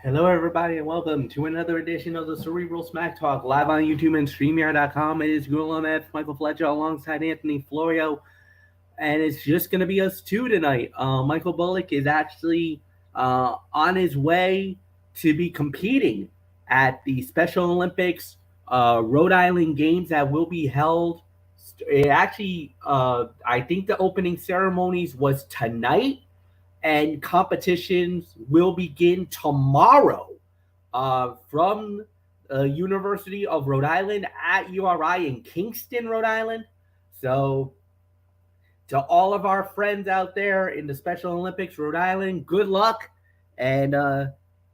Hello, everybody, and welcome to another edition of the Cerebral Smack Talk, live on YouTube and StreamYard.com. It is Gulam F. Michael Fletcher alongside Anthony Florio, and it's just going to be us two tonight. Michael Bullock is actually on his way to be competing at the Special Olympics Rhode Island Games that will be held. It actually, I think the opening ceremonies was tonight, and competitions will begin tomorrow from the University of Rhode Island at URI in Kingston, Rhode Island. So, to all of our friends out there in the Special Olympics, Rhode Island, good luck and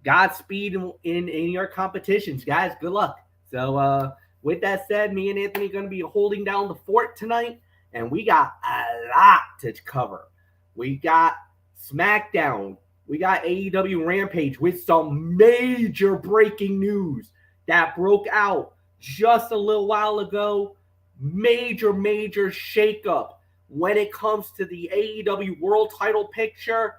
Godspeed in your competitions, guys. Good luck. So, with that said, me and Anthony are going to be holding down the fort tonight, and we got a lot to cover. We got SmackDown. We got AEW Rampage with some major breaking news that broke out just a little while ago. Major shakeup when it comes to the AEW world title picture.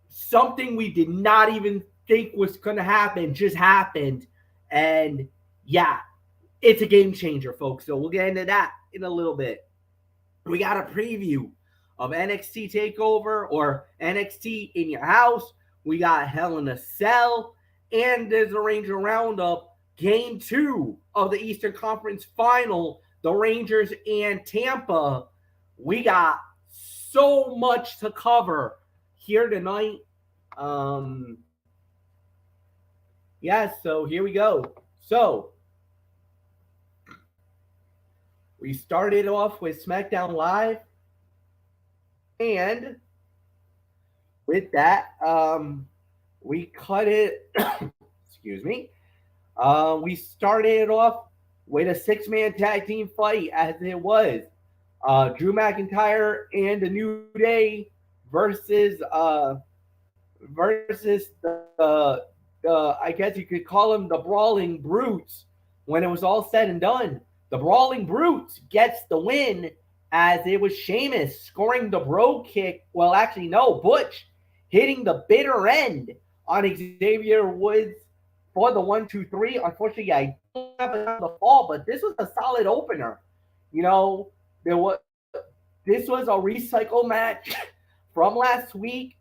Something we did not even think was going to happen just happened. And yeah, it's a game changer, folks. So we'll get into that in a little bit. We got a preview of NXT TakeOver or NXT in your house. We got Hell in a Cell, and there's a Ranger Roundup, Game 2 of the Eastern Conference Final, the Rangers and Tampa. We got so much to cover here tonight. So here we go. So we started off with SmackDown Live. And with that, we cut it. Excuse me. We started off with a 6-man tag team fight, as it was Drew McIntyre and the New Day versus I guess you could call them the Brawling Brutes. When it was all said and done, the Brawling Brutes gets the win, as it was Sheamus scoring the bro kick. Well, actually, no, Butch hitting the bitter end on Xavier Woods for the 1-2-3. Unfortunately, I don't have it on the fall, but this was a solid opener. You know, this was a recycle match from last week.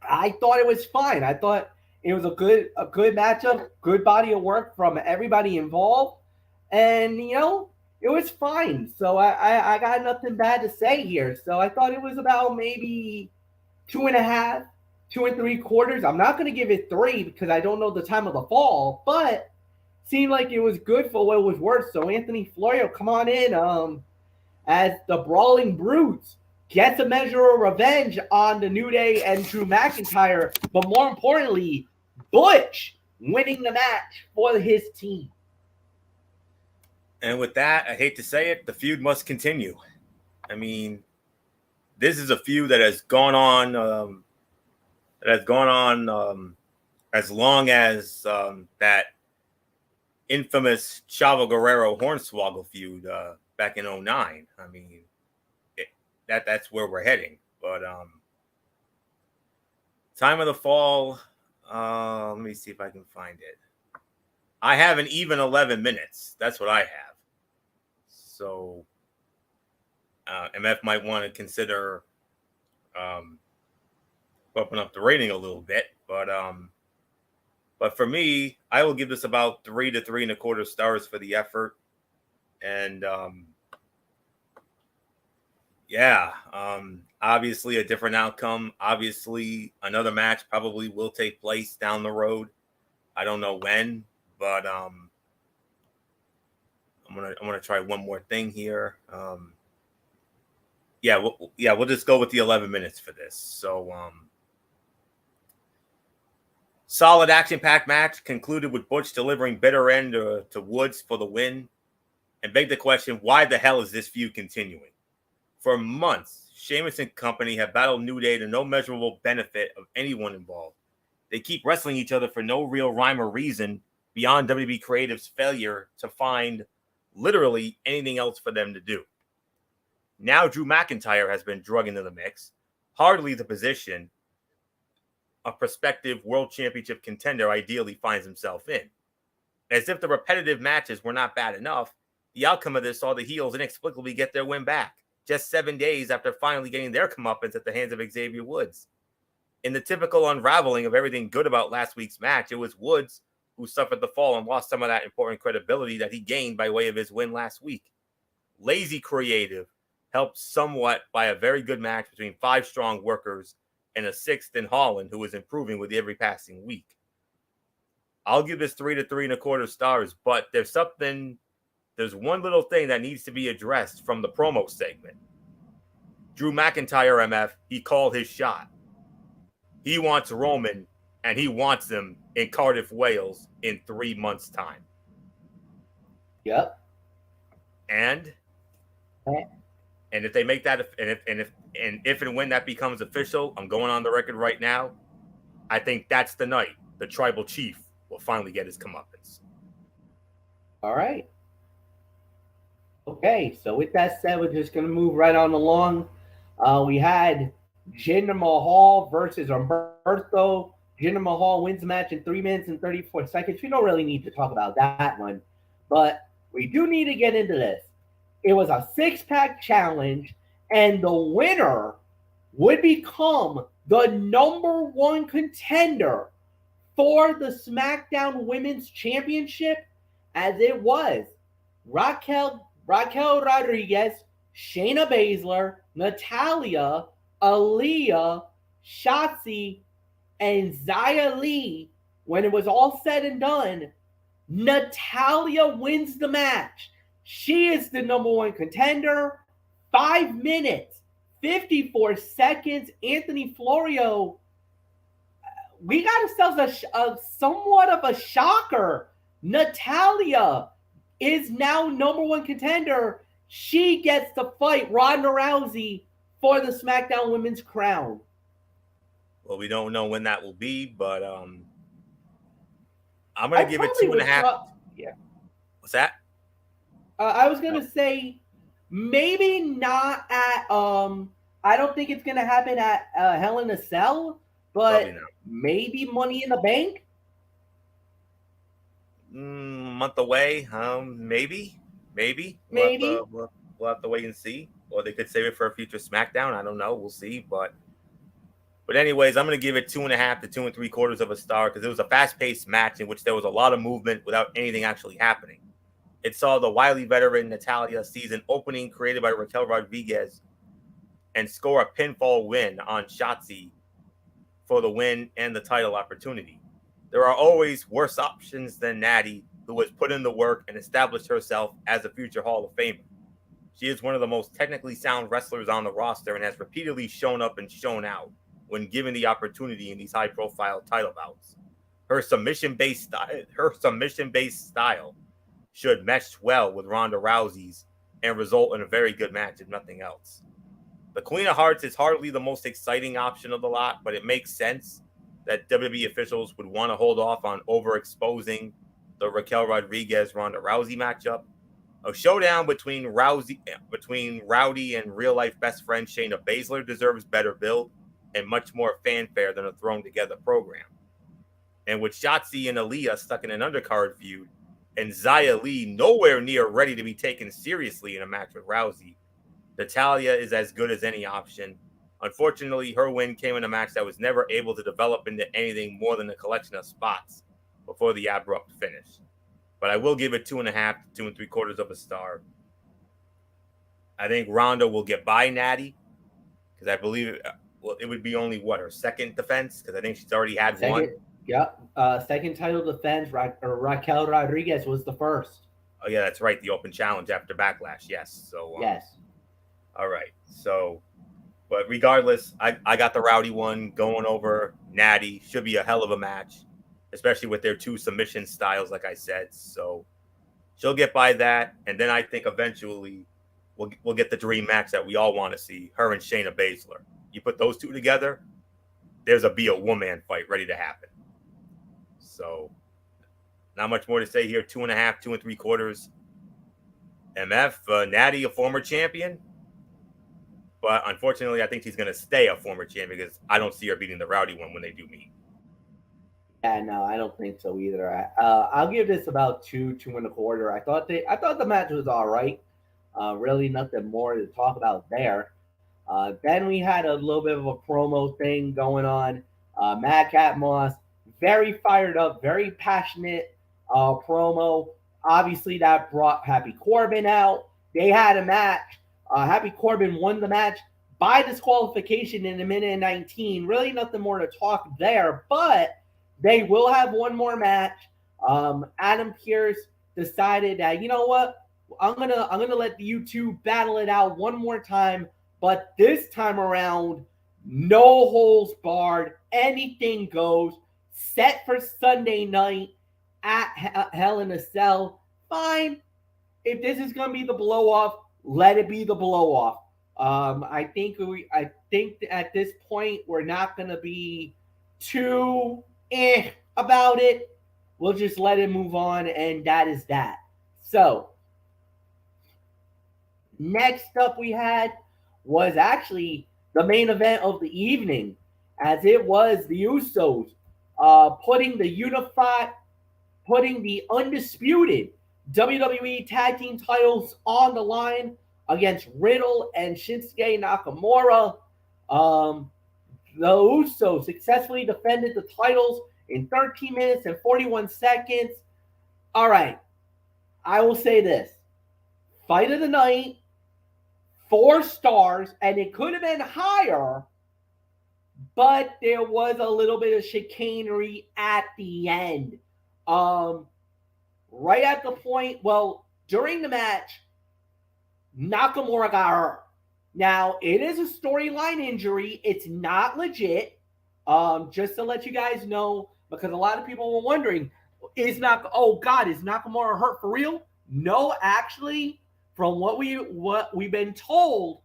I thought it was fine. I thought it was a good matchup, good body of work from everybody involved, and it was fine. So I got nothing bad to say here. So I thought it was about maybe 2.5, 2 3/4. I'm not going to give it 3 because I don't know the time of the fall, but seemed like it was good for what it was worth. So Anthony Florio, come on in. As the Brawling Brutes gets a measure of revenge on the New Day and Drew McIntyre, but more importantly, Butch winning the match for his team. And with that, I hate to say it, the feud must continue. I mean, this is a feud that has gone on, as long as that infamous Chavo Guerrero Hornswoggle feud back in 2009. I mean, that's where we're heading. But time of the fall. Let me see if I can find it. I have an even 11 minutes. That's what I have. So MF might want to consider bumping up the rating a little bit. But for me, I will give this about 3 to 3.25 stars for the effort. And obviously a different outcome. Obviously, another match probably will take place down the road. I don't know when, but I'm gonna try one more thing here. We'll just go with the 11 minutes for this. So solid action-packed match concluded with Butch delivering bitter end to Woods for the win, and begged the question, why the hell is this feud continuing? For months, Sheamus and company have battled New Day to no measurable benefit of anyone involved. They keep wrestling each other for no real rhyme or reason beyond WWE Creative's failure to find literally anything else for them to do. Now Drew McIntyre has been drug into the mix, hardly the position, a prospective world championship contender ideally finds himself in. As if the repetitive matches were not bad enough, the outcome of this saw the heels inexplicably get their win back, just 7 days after finally getting their comeuppance at the hands of Xavier Woods. In the typical unraveling of everything good about last week's match, it was Woods who suffered the fall and lost some of that important credibility that he gained by way of his win last week. Lazy creative helped somewhat by a very good match between 5 strong workers and a 6th in Holland who is improving with every passing week. I'll give this 3 to 3.25 stars, but there's one little thing that needs to be addressed from the promo segment. Drew McIntyre, MF, he called his shot. He wants Roman, and he wants him in Cardiff, Wales in 3 months' time. Yep. And if they make that, if and when that becomes official, I'm going on the record right now. I think that's the night the tribal chief will finally get his comeuppance. All right. Okay, so with that said, we're just going to move right on along. We had Jinder Mahal versus Humberto. Jinder Mahal wins the match in 3 minutes and 34 seconds. We don't really need to talk about that one, but we do need to get into this. It was a 6-pack challenge, and the winner would become the number 1 contender for the SmackDown Women's Championship, as it was Raquel Rodriguez, Shayna Baszler, Natalya, Aaliyah, Shotzi, and Xia Li. When it was all said and done, Natalya wins the match. She is the number 1 contender. 5 minutes, 54 seconds. Anthony Florio, we got ourselves a somewhat of a shocker. Natalya is now number 1 contender. She gets to fight Ronda Rousey for the SmackDown Women's crown. Well, we don't know when that will be, but I'm going to give it 2.5. Yeah. What's that? I was going to say maybe not at I don't think it's going to happen at Hell in a Cell, but maybe Money in the Bank. Month away, maybe. We'll have to wait and see. Or they could save it for a future SmackDown. I don't know. We'll see. But anyways, I'm going to give it 2.5 to 2.75 stars because it was a fast-paced match in which there was a lot of movement without anything actually happening. It saw the wily veteran Natalya seize an opening created by Raquel Rodriguez and score a pinfall win on Shotzi for the win and the title opportunity. There are always worse options than Natty, who has put in the work and established herself as a future Hall of Famer. She is one of the most technically sound wrestlers on the roster and has repeatedly shown up and shown out when given the opportunity in these high-profile title bouts. Her submission-based style should mesh well with Ronda Rousey's and result in a very good match, if nothing else. The Queen of Hearts is hardly the most exciting option of the lot, but it makes sense that WWE officials would want to hold off on overexposing the Raquel Rodriguez-Ronda Rousey matchup. A showdown between Rowdy and real-life best friend Shayna Baszler deserves better build and much more fanfare than a thrown-together program. And with Shotzi and Aaliyah stuck in an undercard feud, and Xia Li nowhere near ready to be taken seriously in a match with Rousey, Natalya is as good as any option. Unfortunately, her win came in a match that was never able to develop into anything more than a collection of spots before the abrupt finish. But I will give it 2.5 to 2.75 stars. I think Ronda will get by Natty because I believe it would be only her second defense because I think she's already had one. Yep. Second title defense. Raquel Rodriguez was the first. Oh yeah, that's right. The open challenge after Backlash. Yes. So yes. All right. So, but regardless, I got the Rowdy one going over Natty. Should be a hell of a match, especially with their 2 submission styles, like I said. So she'll get by that, and then I think eventually we'll get the dream match that we all want to see: her and Shayna Baszler. You put those 2 together, there's a woman fight ready to happen. So, not much more to say here. 2.5, 2.75. MF, Natty, a former champion. But unfortunately, I think she's going to stay a former champion because I don't see her beating the Rowdy one when they do meet. Yeah, no, I don't think so either. I'll give this about 2.25. I thought the match was all right. Really nothing more to talk about there. Then we had a little bit of a promo thing going on. Madcap Moss, very fired up, very passionate promo. Obviously, that brought Happy Corbin out. They had a match. Happy Corbin won the match by disqualification in a minute and 19. Really nothing more to talk there, but they will have one more match. Adam Pearce decided that, you know what, I'm gonna let you two battle it out one more time, but this time around, no holds barred, anything goes. Set for Sunday night at Hell in a Cell. Fine, if this is gonna be the blow off, let it be the blow off. I think at this point we're not gonna be too about it. We'll just let it move on, and that is that. So next up we had was actually the main event of the evening, as it was the Usos putting the undisputed WWE Tag Team titles on the line against Riddle and Shinsuke Nakamura. The Usos successfully defended the titles in 13 minutes and 41 seconds. All right, I will say this. Fight of the night, 4 stars, and it could have been higher, but there was a little bit of chicanery at the end. Right at the point, during the match, Nakamura got hurt. Now, it is a storyline injury. It's not legit. Just to let you guys know, because a lot of people were wondering, is Nakamura hurt for real? No, actually, from what we've been told,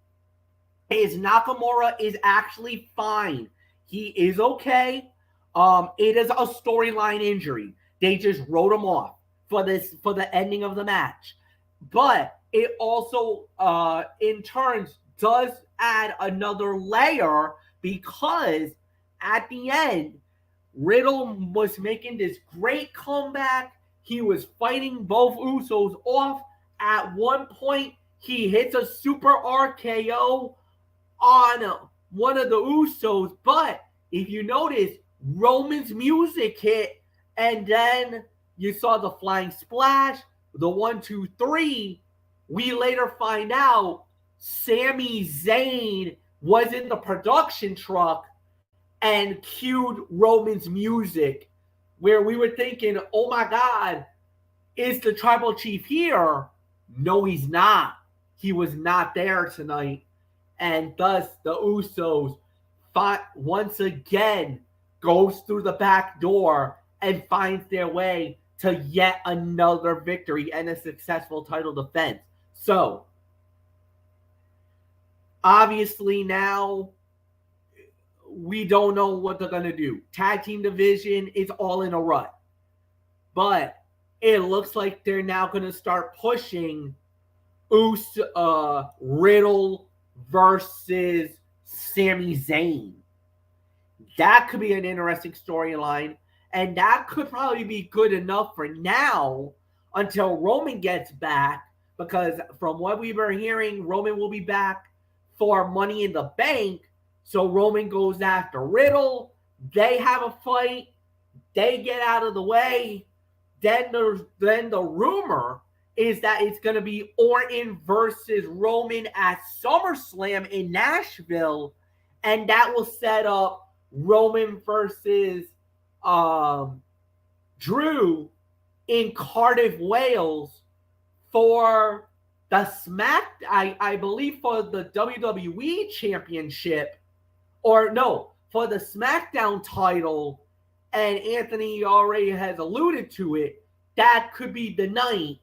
is Nakamura is actually fine. He is okay. It is a storyline injury. They just wrote him off for the ending of the match. But it also, in turns, does add another layer, because at the end, Riddle was making this great comeback. He was fighting both Usos off. At one point, he hits a super RKO on one of the Usos. But if you notice, Roman's music hit, and then you saw the flying splash, the 1, 2, 3. We later find out Sami Zayn was in the production truck and cued Roman's music, where we were thinking, oh my God, is the tribal chief here? No, he's not. He was not there tonight. And thus the Usos once again goes through the back door and finds their way to yet another victory and a successful title defense. So, obviously now, we don't know what they're going to do. Tag team division is all in a rut. But it looks like they're now going to start pushing Riddle versus Sami Zayn. That could be an interesting storyline. And that could probably be good enough for now until Roman gets back. Because from what we were hearing, Roman will be back for Money in the Bank. So Roman goes after Riddle. They have a fight. They get out of the way. Then the rumor is that it's going to be Orton versus Roman at SummerSlam in Nashville. And that will set up Roman versus Drew in Cardiff, Wales for the I believe for the WWE Championship. Or no, for the SmackDown title. And Anthony already has alluded to it. That could be the night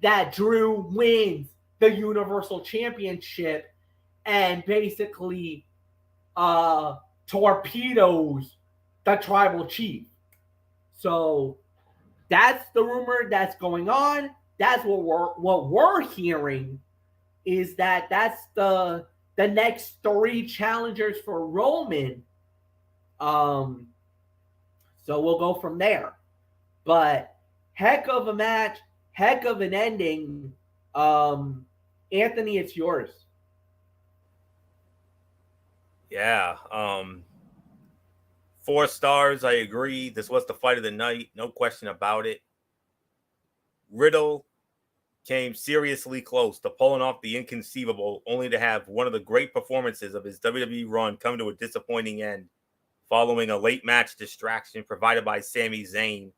that Drew wins the Universal Championship and basically torpedoes the Tribal Chief. So that's the rumor that's going on. That's what we're hearing, is that that's the the next 3 challengers for Roman. So we'll go from there. But heck of a match, heck of an ending. Anthony, it's yours. Yeah. 4 stars. I agree. This was the fight of the night. No question about it. Riddle came seriously close to pulling off the inconceivable, only to have one of the great performances of his WWE run come to a disappointing end following a late match distraction provided by Sami Zayn,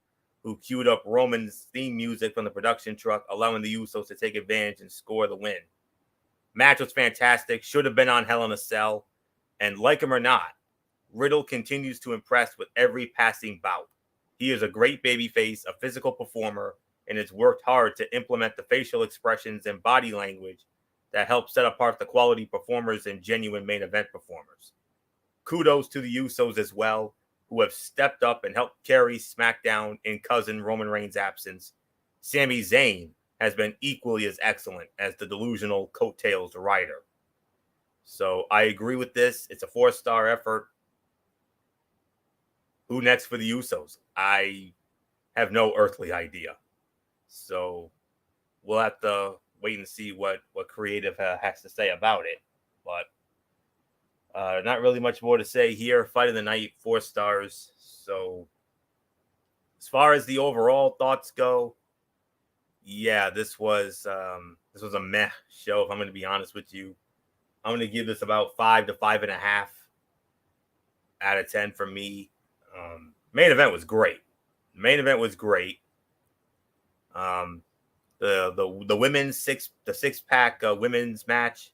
who queued up Roman's theme music from the production truck, allowing the Usos to take advantage and score the win. Match was fantastic, should have been on Hell in a Cell, and like him or not, Riddle continues to impress with every passing bout. He is a great babyface, a physical performer, and has worked hard to implement the facial expressions and body language that help set apart the quality performers and genuine main event performers. Kudos to the Usos as well, who have stepped up and helped carry SmackDown in cousin Roman Reigns' absence. Sami Zayn has been equally as excellent as the delusional coattails rider. So I agree with this. It's a 4-star effort. Who next for the Usos? I have no earthly idea. So we'll have to wait and see what creative has to say about it. But not really much more to say here. Fight of the night, 4 stars. So as far as the overall thoughts go, yeah, this was a meh show. If I'm going to be honest with you, I'm going to give this about 5 to 5.5 out of 10 for me. Main event was great. The women's six-pack women's match,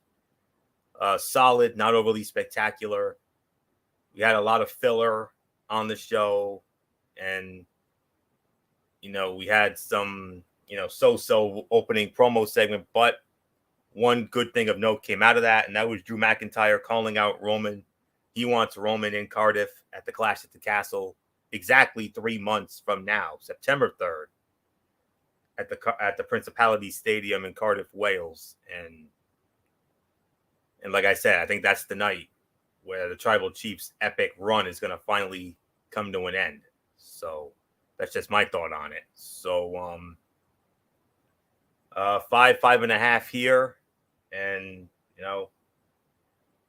solid, not overly spectacular. We had a lot of filler on the show, and we had some so-so opening promo segment, but one good thing of note came out of that, and that was Drew McIntyre calling out Roman. He wants Roman in Cardiff at the Clash at the Castle exactly 3 months from now, September 3rd, at the Principality Stadium in Cardiff, Wales. And like I said, I think that's the night where the Tribal Chief's epic run is going to finally come to an end. So that's just my thought on it. So 5.5 here, and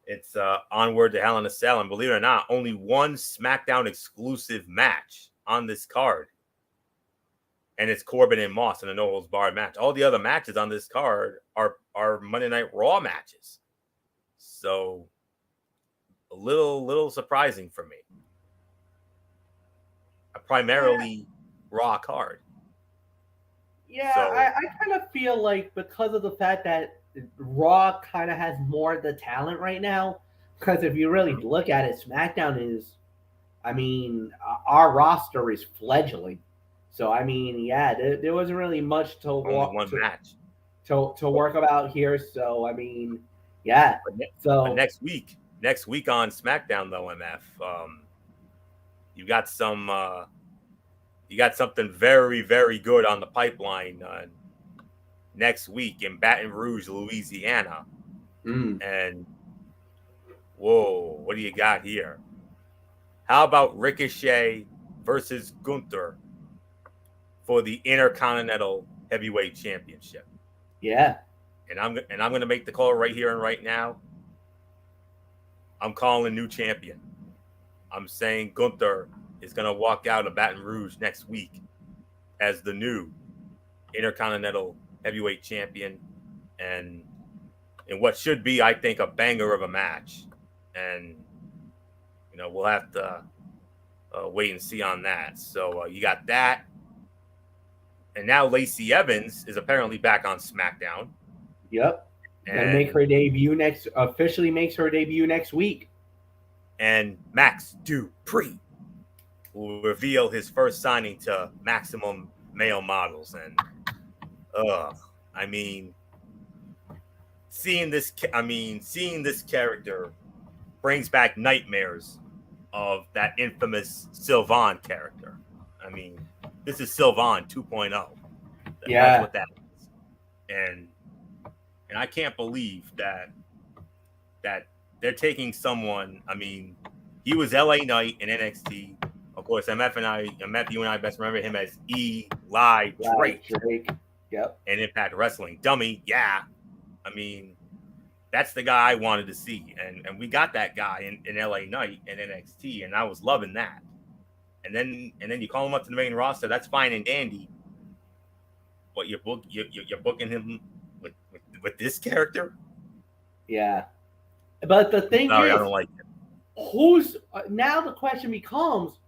it's onward to Hell in a Cell. And believe it or not, only one SmackDown exclusive match on this card, and it's Corbin and Moss in a no holds barred match. All the other matches on this card are Monday Night Raw matches. So a little surprising for me. A primarily Raw card. Yeah, so, I kind of feel like because of the fact that Raw kind of has more of the talent right now, because if you really look at it, SmackDown is, our roster is fledgling. So, there wasn't really much to match to work about here. So, But next week on SmackDown, though, MF, you got something very, very good on the pipeline next week in Baton Rouge, Louisiana. And whoa, what do you got here? How about Ricochet versus Gunther for the Intercontinental Heavyweight Championship? Yeah. And I'm going to make the call right here and right now. I'm calling new champion. I'm saying Gunther is going to walk out of Baton Rouge next week as the new Intercontinental Heavyweight Champion, and in what should be, I think, a banger of a match. And we'll have to wait and see on that. So you got that, and now Lacey Evans is apparently back on SmackDown. Yep, and officially makes her debut next week. And Max Dupree will reveal his first signing to Maximum Male Models. And seeing this character brings back nightmares of that infamous Sylvan character. This is Sylvan 2.0. Yeah, that's what that is. And I can't believe that that they're taking someone. I mean, he was LA Knight in NXT. Of course, MF, you and I best remember him as Eli Drake. Yep. And Impact Wrestling. Dummy, yeah. I mean, that's the guy I wanted to see. And we got that guy in LA Knight and NXT, and I was loving that. And then you call him up to the main roster, that's fine and dandy. But you're booking him with this character? Yeah. But the thing Sorry, is, I don't like it. Who's now the question becomes,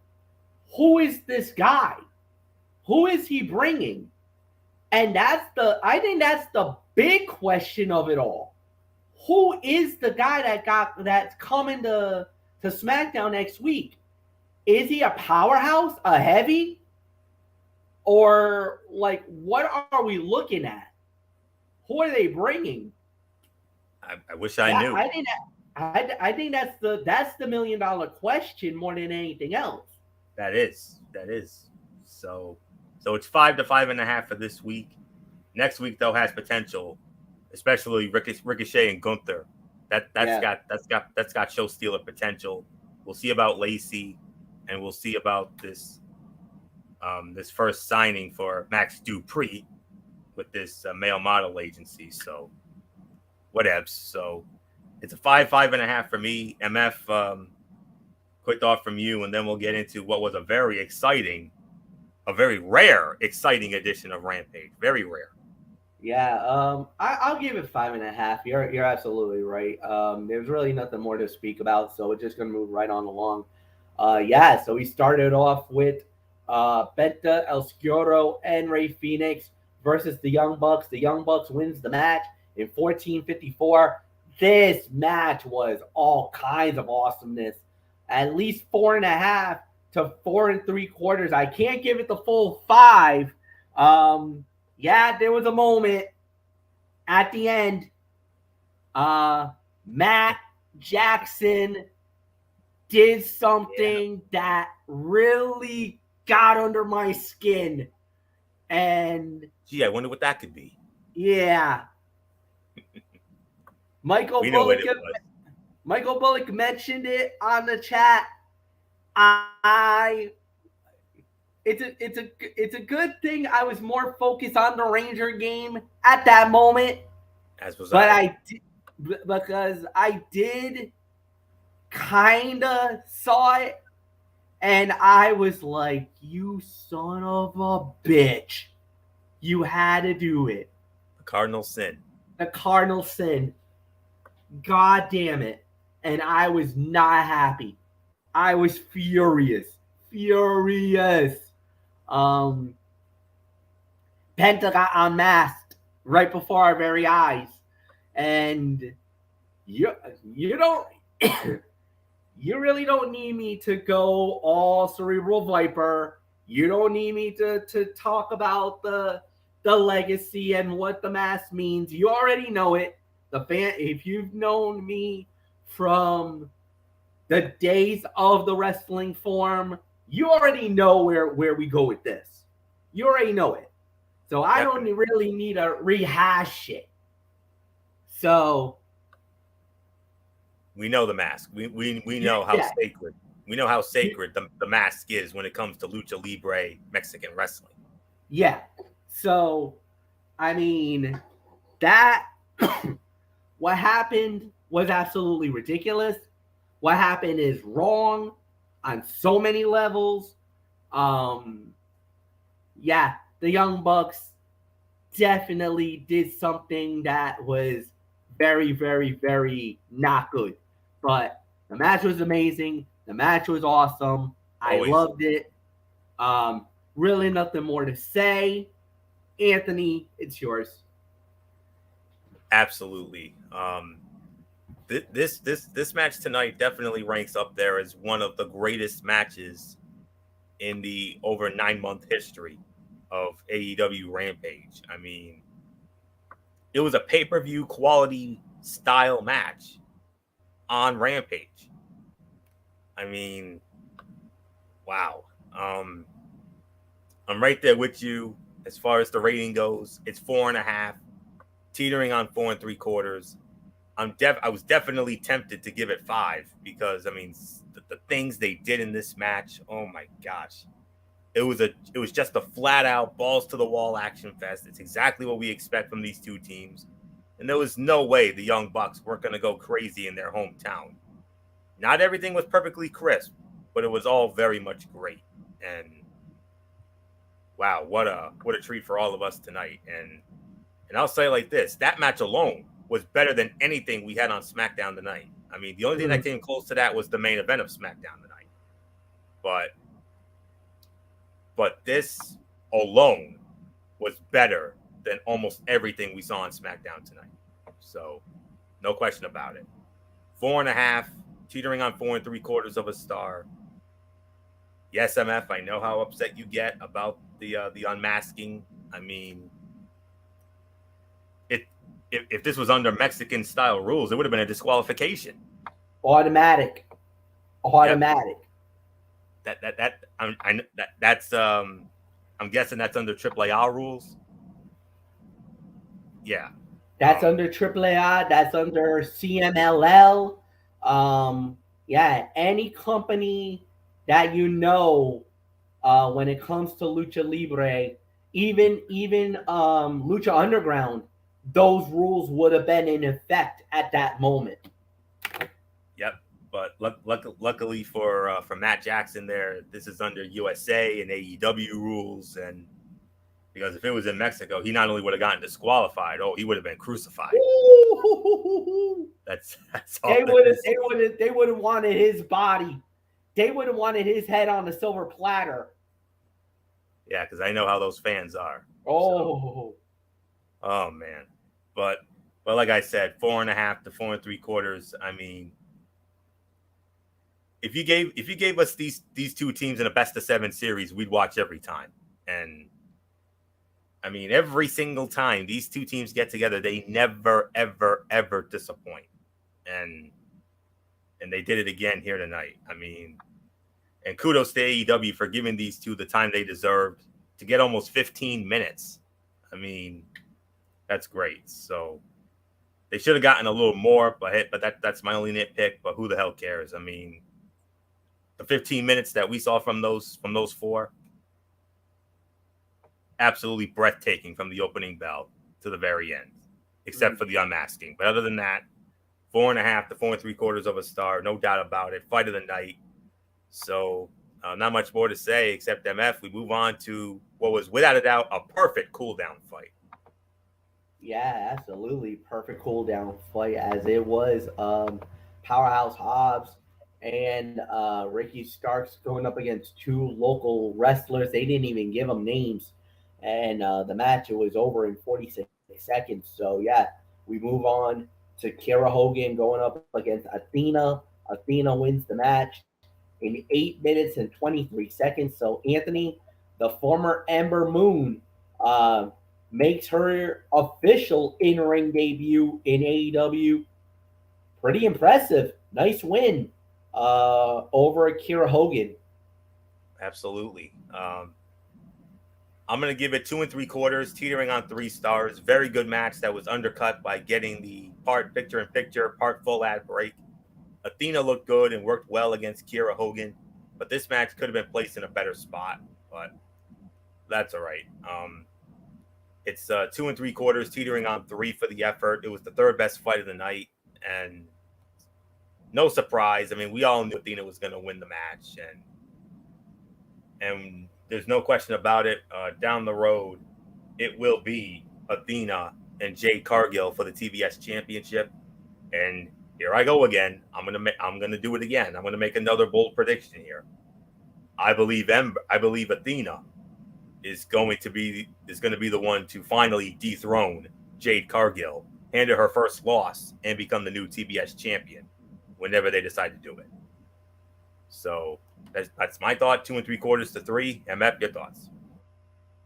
who is this guy? Who is he bringing? And I think that's the big question of it all. Who is the guy that's coming to SmackDown next week? Is he a powerhouse, a heavy? Or like, what are we looking at? Who are they bringing? I wish I knew. I think that's the $1 million question more than anything else. That is. So it's 5 to 5.5 for this week. Next week though has potential, especially Ricochet and Gunther. That's got show stealer potential. We'll see about Lacey, and we'll see about this first signing for Max Dupree with this male model agency. So whatevs. So it's a 5.5 for me. MF, quick thought from you, and then we'll get into what was a very rare, exciting edition of Rampage. Very rare. Yeah, I'll give it 5.5. You're absolutely right. There's really nothing more to speak about, so we're just gonna move right on along. So we started off with Benta, El Scioro, and Rey Fenix versus the Young Bucks. The Young Bucks wins the match in 14:54. This match was all kinds of awesomeness. At least 4.5 to 4 3/4. I can't give it the full 5. There was a moment at the end. Matt Jackson did something that really got under my skin. And gee, I wonder what that could be. Yeah. Michael Bullock mentioned it on the chat. It's a good thing I was more focused on the Ranger game at that moment. As was because I did kind of saw it, and I was like, you son of a bitch. You had to do it. The cardinal sin. God damn it. And I was not happy. I was furious. Penta got unmasked right before our very eyes. And you don't you really don't need me to go all Cerebral Viper. You don't need me to talk about the legacy and what the mask means. You already know it. If you've known me from the days of the wrestling form, you already know where we go with this. You already know it. So I don't really need to rehash it. So we know the mask. We know how sacred. We know how sacred the mask is when it comes to lucha libre Mexican wrestling. Yeah. So I mean, that what happened was absolutely ridiculous. What happened is wrong on so many levels. The Young Bucks definitely did something that was very, very, very not good. But the match was amazing. The match was awesome. Always. I loved it. Really nothing more to say. Anthony, it's yours. Absolutely. This match tonight definitely ranks up there as one of the greatest matches in the over 9-month history of AEW Rampage. I mean, it was a pay-per-view quality style match on Rampage. I mean, wow. I'm right there with you as far as the rating goes. It's 4.5, teetering on 4 3/4. I was definitely tempted to give it 5 because I mean the things they did in this match. Oh my gosh, it was just a flat out balls to the wall action fest. It's exactly what we expect from these two teams, and there was no way the Young Bucks weren't going to go crazy in their hometown. Not everything was perfectly crisp, but it was all very much great. And wow, what a treat for all of us tonight. And I'll say it like this: that match alone was better than anything we had on SmackDown tonight. I mean, the only thing that came close to that was the main event of SmackDown tonight. But this alone was better than almost everything we saw on SmackDown tonight. So, no question about it. 4.5, teetering on 4 3/4 of a star. Yes, MF, I know how upset you get about the unmasking. I mean, if this was under Mexican style rules, it would have been a disqualification. Automatic. Yep. That's I'm guessing that's under AAA rules. Yeah. That's under AAA. That's under CMLL. Yeah, any company that when it comes to lucha libre, even lucha underground, those rules would have been in effect at that moment. Yep. But luckily for Matt Jackson, this is under USA and AEW rules, and because if it was in Mexico, he not only would have gotten disqualified, he would have been crucified. That's all. They would have wanted his body. They would have wanted his head on the silver platter. Yeah, because I know how those fans are. Oh man. But like I said, 4.5 to 4 3/4. I mean, if you gave us these two teams in a best of 7 series, we'd watch every time. And I mean, every single time these two teams get together, they never, ever, ever disappoint. And they did it again here tonight. I mean, and kudos to AEW for giving these two the time they deserved to get almost 15 minutes. I mean, that's great. So they should have gotten a little more, but that's my only nitpick. But who the hell cares? I mean, the 15 minutes that we saw from those 4, absolutely breathtaking from the opening bell to the very end, except for the unmasking. But other than that, 4.5 to 4 3/4 of a star, no doubt about it. Fight of the night. So not much more to say except MF. We move on to what was without a doubt a perfect cool down fight. Yeah, absolutely perfect cool down fight as it was. Powerhouse Hobbs and Ricky Starks going up against two local wrestlers. They didn't even give them names, and the match was over in 46 seconds. So yeah, we move on to Kiera Hogan going up against Athena. Athena wins the match in 8 minutes and 23 seconds. So Anthony, the former Ember Moon, makes her official in-ring debut in AEW. Pretty impressive. Nice win over Kiera Hogan. Absolutely. I'm going to give it 2 3/4, teetering on 3 stars. Very good match that was undercut by getting the part picture-in-picture, part full ad break. Athena looked good and worked well against Kiera Hogan, but this match could have been placed in a better spot, but that's all right. It's 2 3/4, teetering on 3 for the effort. It was the third best fight of the night, and no surprise. I mean, we all knew Athena was going to win the match, and there's no question about it. Down the road, it will be Athena and Jade Cargill for the TBS Championship. And here I go again. I'm gonna do it again. I'm gonna make another bold prediction here. I believe Athena is going to be the one to finally dethrone Jade Cargill, hand her her first loss, and become the new TBS champion whenever they decide to do it. So that's my thought. 2 3/4 to 3. MF, your thoughts?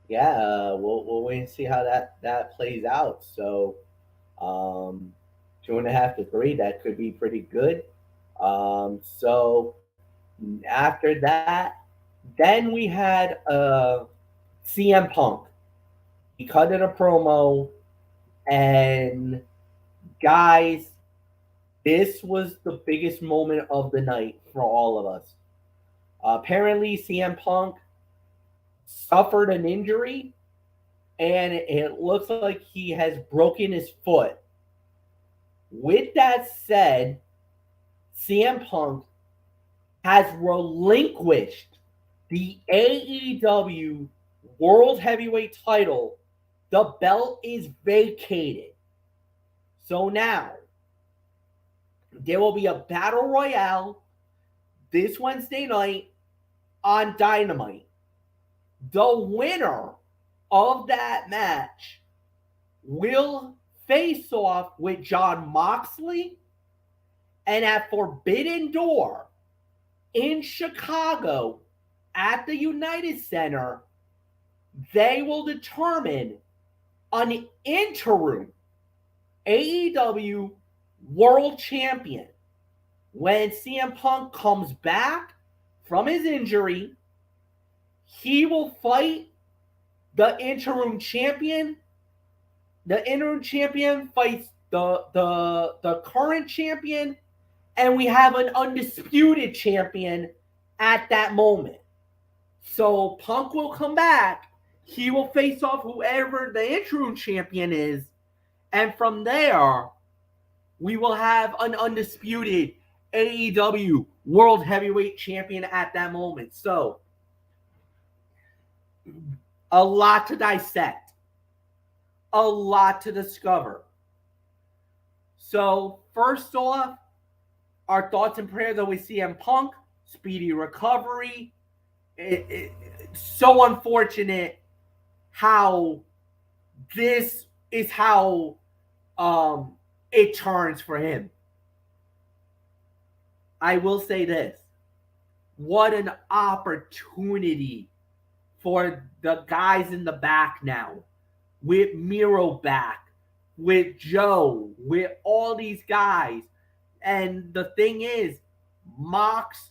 Yeah, we'll wait and see how that plays out. So, 2.5 to 3, that could be pretty good. So after that, then we had CM Punk. He cut in a promo, and guys, This was the biggest moment of the night for all of us. Apparently, CM Punk suffered an injury, and it looks like he has broken his foot. With that said, CM Punk has relinquished the AEW World Heavyweight title. The belt is vacated. So now, there will be a battle royale this Wednesday night on Dynamite. The winner of that match will face off with Jon Moxley, and at Forbidden Door in Chicago at the United Center, they will determine an interim AEW World Champion. When CM Punk comes back from his injury, he will fight the interim champion. The interim champion fights the current champion, and we have an undisputed champion at that moment. So Punk will come back. He will face off whoever the interim champion is, and from there, we will have an undisputed AEW World Heavyweight Champion at that moment. So, a lot to dissect. A lot to discover. So, first off, our thoughts and prayers are with CM Punk. Speedy recovery. It's so unfortunate how this is how it turns for him. I will say this. What an opportunity for the guys in the back now. With Miro back, with Joe, with all these guys. And the thing is, Mox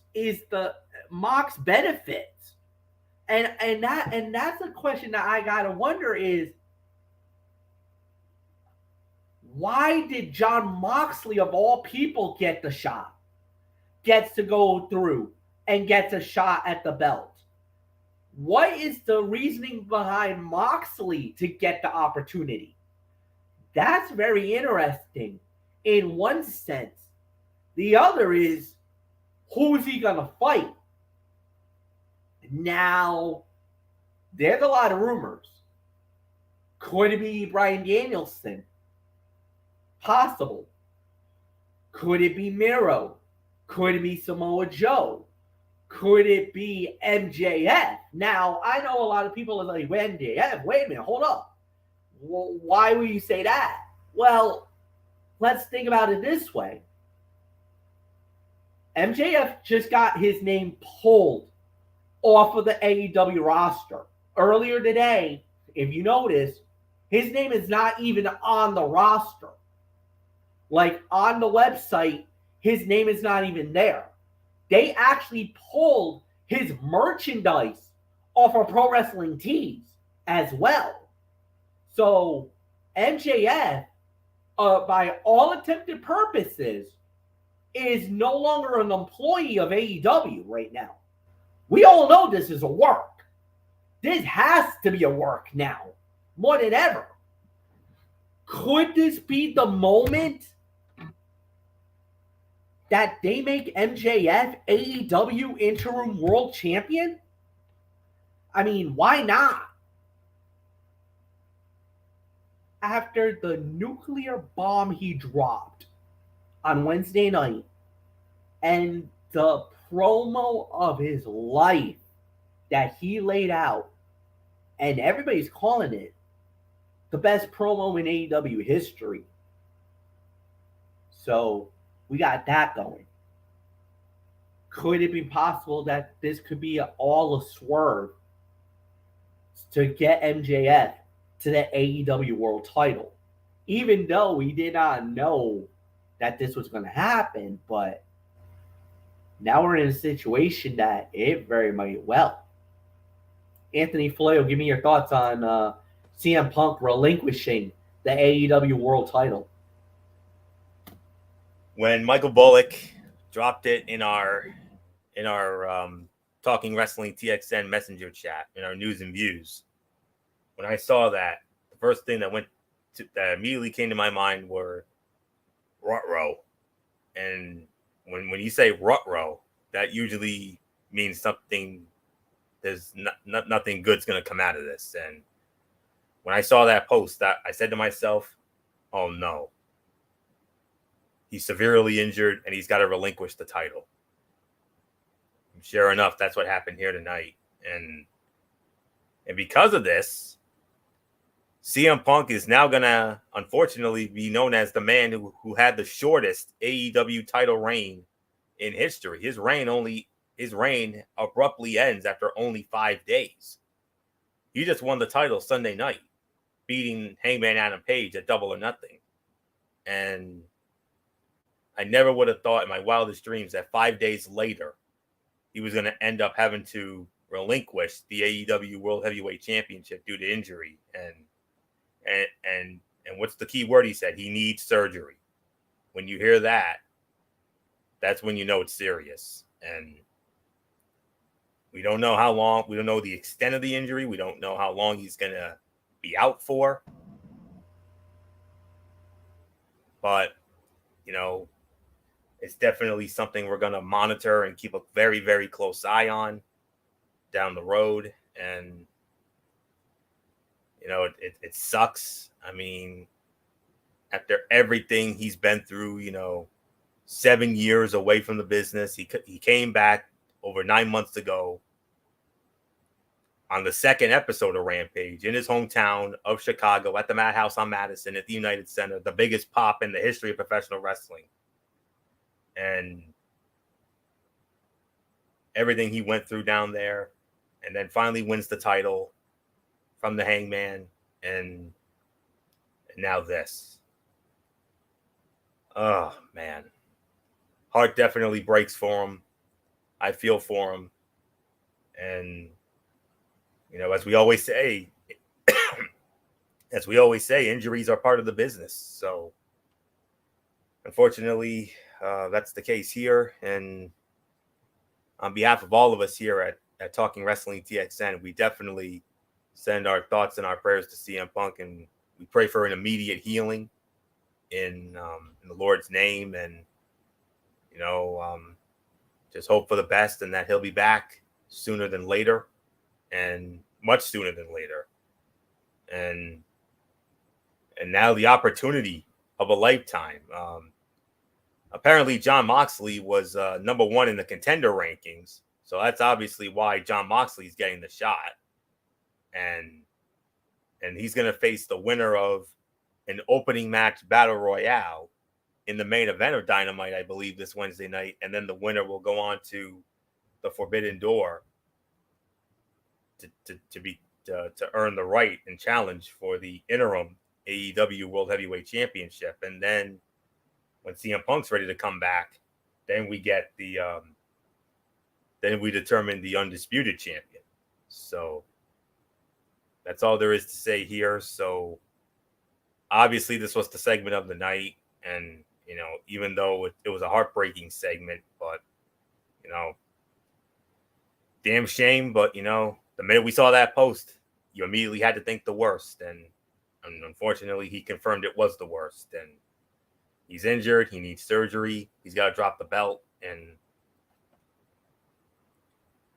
benefits. And that's a question that I gotta wonder is, why did Jon Moxley, of all people, get the shot? Gets to go through and gets a shot at the belt. What is the reasoning behind Moxley to get the opportunity? That's very interesting in one sense. The other is, who is he going to fight? Now, there's a lot of rumors. Could it be Bryan Danielson? Possible. Could it be Miro? Could it be Samoa Joe? Could it be MJF? Now, I know a lot of people are like, MJF, wait a minute, hold up. Well, why would you say that? Well, let's think about it this way. MJF just got his name pulled off of the AEW roster. Earlier today, if you notice, his name is not even on the roster. Like, on the website, his name is not even there. They actually pulled his merchandise off of Pro Wrestling Tees as well. So MJF, by all attempted purposes, is no longer an employee of AEW right now. We all know this is a work. This has to be a work now, more than ever. Could this be the moment that they make MJF AEW Interim World Champion? I mean, why not? After the nuclear bomb he dropped on Wednesday night and the promo of his life that he laid out, and everybody's calling it the best promo in AEW history. So we got that going. Could it be possible that this could be all a swerve to get MJF to the AEW World title? Even though we did not know that this was going to happen, but now we're in a situation that it very might well. Anthony Floyo, give me your thoughts on CM Punk relinquishing the AEW World title. when Michael Bullock dropped it in our Talking Wrestling TXN Messenger chat in our news and views, when I saw that, the first thing that immediately came to my mind were Rut-Row. And when you say Rut-Row, that usually means something. There's nothing good's going to come out of this. And when I saw that post, I said to myself, "Oh no, he's severely injured and he's got to relinquish the title." And sure enough, that's what happened here tonight. And because of this, CM Punk is now going to, unfortunately, be known as the man who had the shortest AEW title reign in history. His reign abruptly ends after only 5 days. He just won the title Sunday night, beating Hangman Adam Page at Double or Nothing. And I never would have thought in my wildest dreams that 5 days later, he was going to end up having to relinquish the AEW World Heavyweight Championship due to injury. And what's the key word he said? He needs surgery. When you hear that, that's when you know it's serious. And we don't know how long. We don't know the extent of the injury. We don't know how long he's going to be out for. But, it's definitely something we're going to monitor and keep a very, very close eye on down the road. And, it sucks. I mean, after everything he's been through, 7 years away from the business, he came back over 9 months ago on the second episode of Rampage in his hometown of Chicago at the Madhouse on Madison at the United Center, the biggest pop in the history of professional wrestling. And everything he went through down there, and then finally wins the title from the Hangman, and now this. Oh, man. Heart definitely breaks for him. I feel for him. And, as we always say, injuries are part of the business. So, unfortunately, that's the case here. And on behalf of all of us here at Talking Wrestling TXN, we definitely send our thoughts and our prayers to CM Punk, and we pray for an immediate healing in the Lord's name, and just hope for the best and that he'll be back sooner than later, and much sooner than later. And now the opportunity of a lifetime. Apparently, Jon Moxley was number one in the contender rankings, so that's obviously why Jon Moxley's getting the shot. And he's going to face the winner of an opening match battle royale in the main event of Dynamite, I believe, this Wednesday night. And then the winner will go on to the Forbidden Door to earn the right and challenge for the interim AEW World Heavyweight Championship. And then when CM Punk's ready to come back, then we get then we determine the undisputed champion. So that's all there is to say here. So obviously this was the segment of the night. And, even though it was a heartbreaking segment, but, damn shame. But, the minute we saw that post, you immediately had to think the worst. And unfortunately, he confirmed it was the worst. And he's injured. He needs surgery. He's got to drop the belt.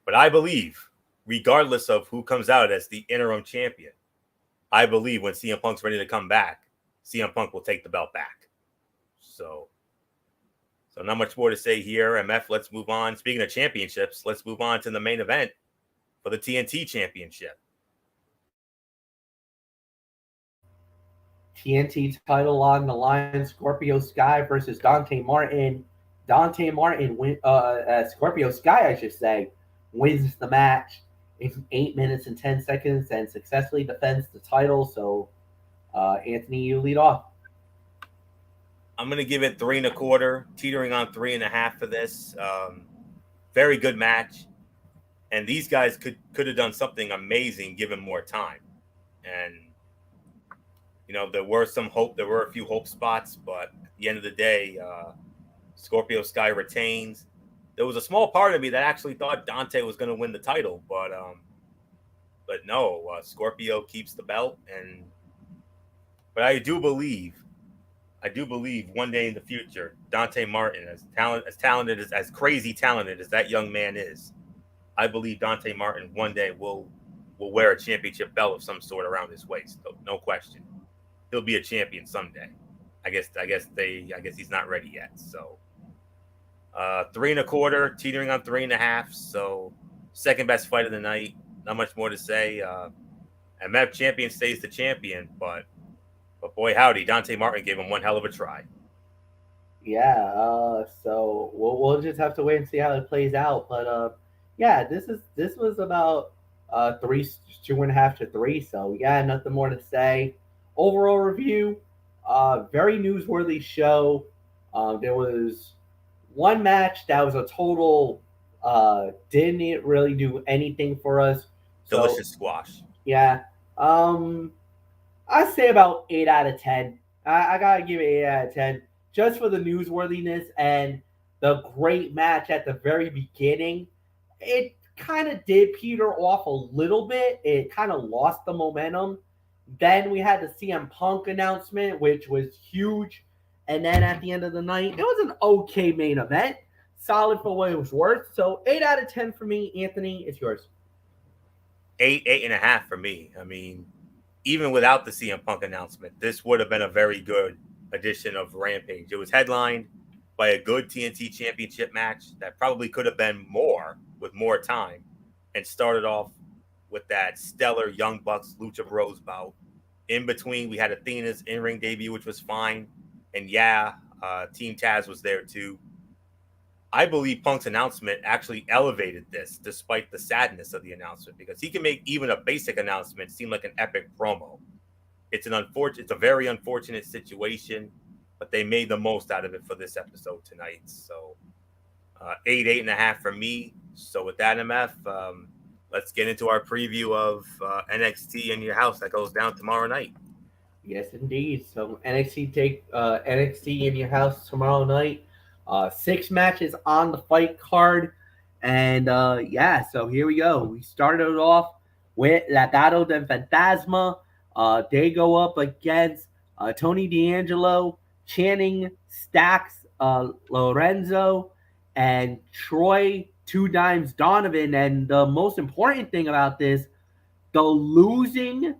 But I believe, regardless of who comes out as the interim champion, I believe when CM Punk's ready to come back, CM Punk will take the belt back. So not much more to say here. MF, let's move on. Speaking of championships, let's move on to the main event for the TNT Championship. TNT title on the line, Scorpio Sky versus Dante Martin. Scorpio Sky, I should say, wins the match in 8 minutes and 10 seconds and successfully defends the title. So, Anthony, you lead off. I'm going to give it 3 1/4, teetering on 3.5 for this. Very good match. And these guys could have done something amazing given more time. And, there were some hope. There were a few hope spots. But at the end of the day, Scorpio Sky retains. There was a small part of me that actually thought Dante was going to win the title, but no, Scorpio keeps the belt, but I do believe one day in the future, Dante Martin, as crazy talented as that young man is, I believe Dante Martin one day will wear a championship belt of some sort around his waist. No question, he'll be a champion someday. I guess he's not ready yet. So 3.25, teetering on 3.5. So second best fight of the night. Not much more to say. MF champion stays the champion, but boy howdy, Dante Martin gave him one hell of a try. Yeah, so we'll just have to wait and see how it plays out. But yeah, this was about 2.5 to 3. So yeah, nothing more to say. Overall review, very newsworthy show. There was one match that was a total didn't really do anything for us. So Delicious squash. yeah, I say about 8 out of 10. I gotta give it 8 out of 10 just for the newsworthiness and the great match at the very beginning. It kind of did peter off a little bit. It kind of lost the momentum. Then we had the CM Punk announcement, which was huge. And then at the end of the night, it was an okay main event. Solid for what it was worth. So 8 out of 10 for me. Anthony, it's yours. 8.5 for me. I mean, even without the CM Punk announcement, this would have been a very good edition of Rampage. It was headlined by a good TNT Championship match that probably could have been more with more time, and started off with that stellar Young Bucks Lucha Bros bout. In between, we had Athena's in-ring debut, which was fine. And yeah, Team Taz was there too. I believe Punk's announcement actually elevated this, despite the sadness of the announcement, because he can make even a basic announcement seem like an epic promo. It's a very unfortunate situation, but they made the most out of it for this episode tonight. So 8.5 for me. So with that, MF, let's get into our preview of NXT in your house that goes down tomorrow night. Yes, indeed. So NXT in your house tomorrow night. 6 matches on the fight card, and yeah. So here we go. We started off with Legado del Fantasma. They go up against Tony D'Angelo, Channing Stacks, Lorenzo, and Troy Two Dimes Donovan. And the most important thing about this, the losing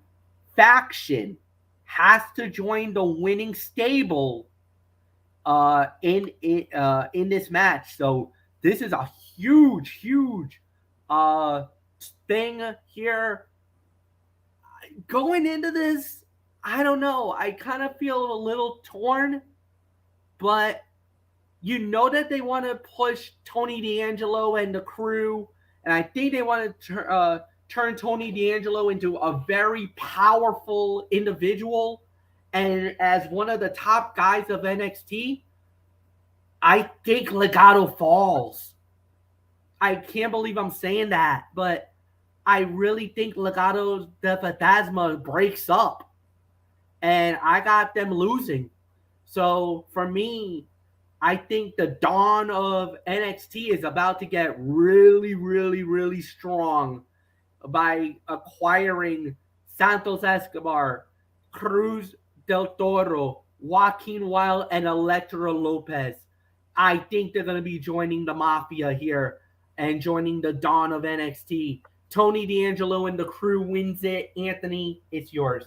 faction has to join the winning stable in this match. So this is a huge thing here. Going into this, I don't know. I kind of feel a little torn, but you know that they want to push Tony D'Angelo and the crew, and I think they want to turn Tony D'Angelo into a very powerful individual. And as one of the top guys of NXT, I think Legado falls. I can't believe I'm saying that, but I really think Legado del Fantasma breaks up. And I got them losing. So for me, I think the dawn of NXT is about to get really strong by acquiring Santos Escobar, Cruz del Toro, Joaquin Wilde, and Electra Lopez. I think they're going to be joining the Mafia here and joining the dawn of NXT. Tony D'Angelo and the crew wins it. Anthony, it's yours.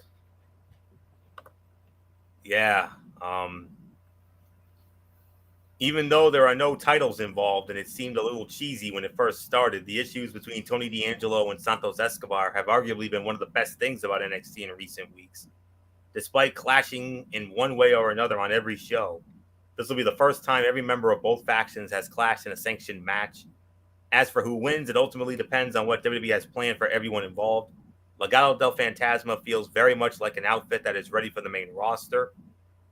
Yeah. Even though there are no titles involved and it seemed a little cheesy when it first started, the issues between Tony D'Angelo and Santos Escobar have arguably been one of the best things about NXT in recent weeks. Despite clashing in one way or another on every show, this will be the first time every member of both factions has clashed in a sanctioned match. As for who wins, it ultimately depends on what WWE has planned for everyone involved. Legado del Fantasma feels very much like an outfit that is ready for the main roster.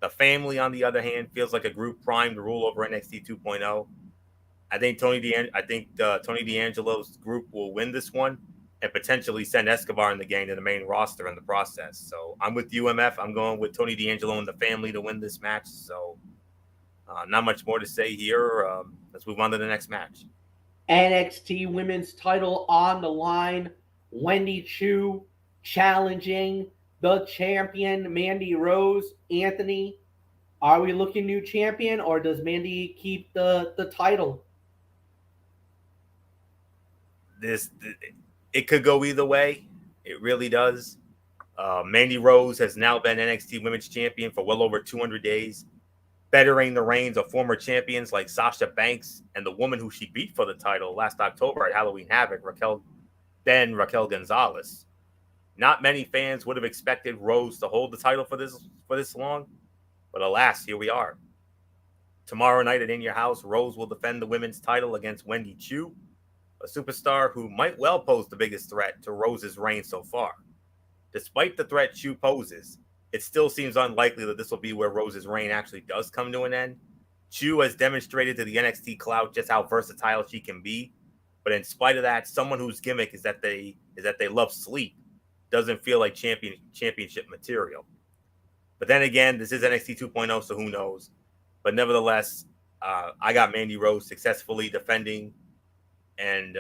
The family, on the other hand, feels like a group primed to rule over NXT 2.0. I think Tony D'Angelo's group will win this one and potentially send Escobar and the gang to the main roster in the process. So I'm with UMF. I'm going with Tony D'Angelo and the family to win this match. So Not much more to say here. Let's move on to the next match. NXT Women's title on the line. Wendy Chu challenging the champion Mandy Rose. Anthony, are we looking new champion, or does Mandy keep the title? It could go either way. It really does. Mandy Rose has now been NXT Women's Champion for well over 200 days, bettering the reigns of former champions like Sasha Banks and the woman who she beat for the title last October at Halloween Havoc, Raquel Gonzalez. Not many fans would have expected Rose to hold the title for this long, but alas, here we are. Tomorrow night at In Your House, Rose will defend the women's title against Wendy Chu, a superstar who might well pose the biggest threat to Rose's reign so far. Despite the threat Chu poses, it still seems unlikely that this will be where Rose's reign actually does come to an end. Chu has demonstrated to the NXT clout just how versatile she can be, but in spite of that, someone whose gimmick is that they love sleep doesn't feel like championship material. But then again, this is NXT 2.0, so who knows? But nevertheless, I got Mandy Rose successfully defending and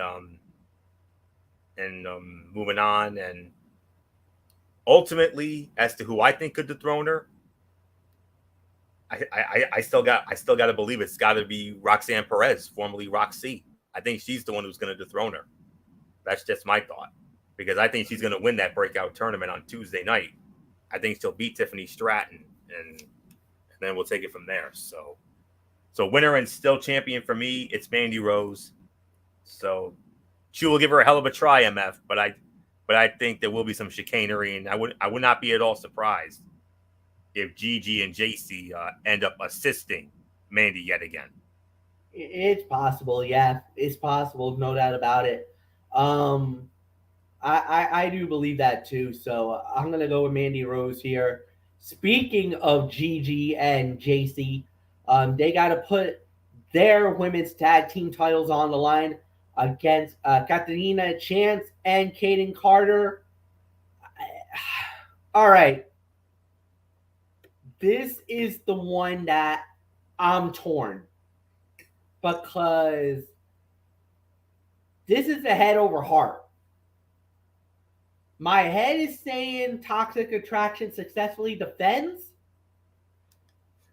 moving on. And ultimately, as to who I think could dethrone her, I still got to believe it's got to be Roxanne Perez, formerly Roxy. I think she's the one who's going to dethrone her. That's just my thought, because I think she's going to win that breakout tournament on Tuesday night. I think she'll beat Tiffany Stratton, and then we'll take it from there. So winner and still champion for me, it's Mandy Rose. So she will give her a hell of a try, MF, but I think there will be some chicanery, and I would not be at all surprised if Gigi and JC end up assisting Mandy yet again. It's possible, yeah. It's possible, no doubt about it. I do believe that too. So I'm gonna go with Mandy Rose here. Speaking of Gigi and JC, they got to put their women's tag team titles on the line against Katarina Chance and Kaden Carter. All right, this is the one that I'm torn, because this is a head over heart. My head is saying Toxic Attraction successfully defends,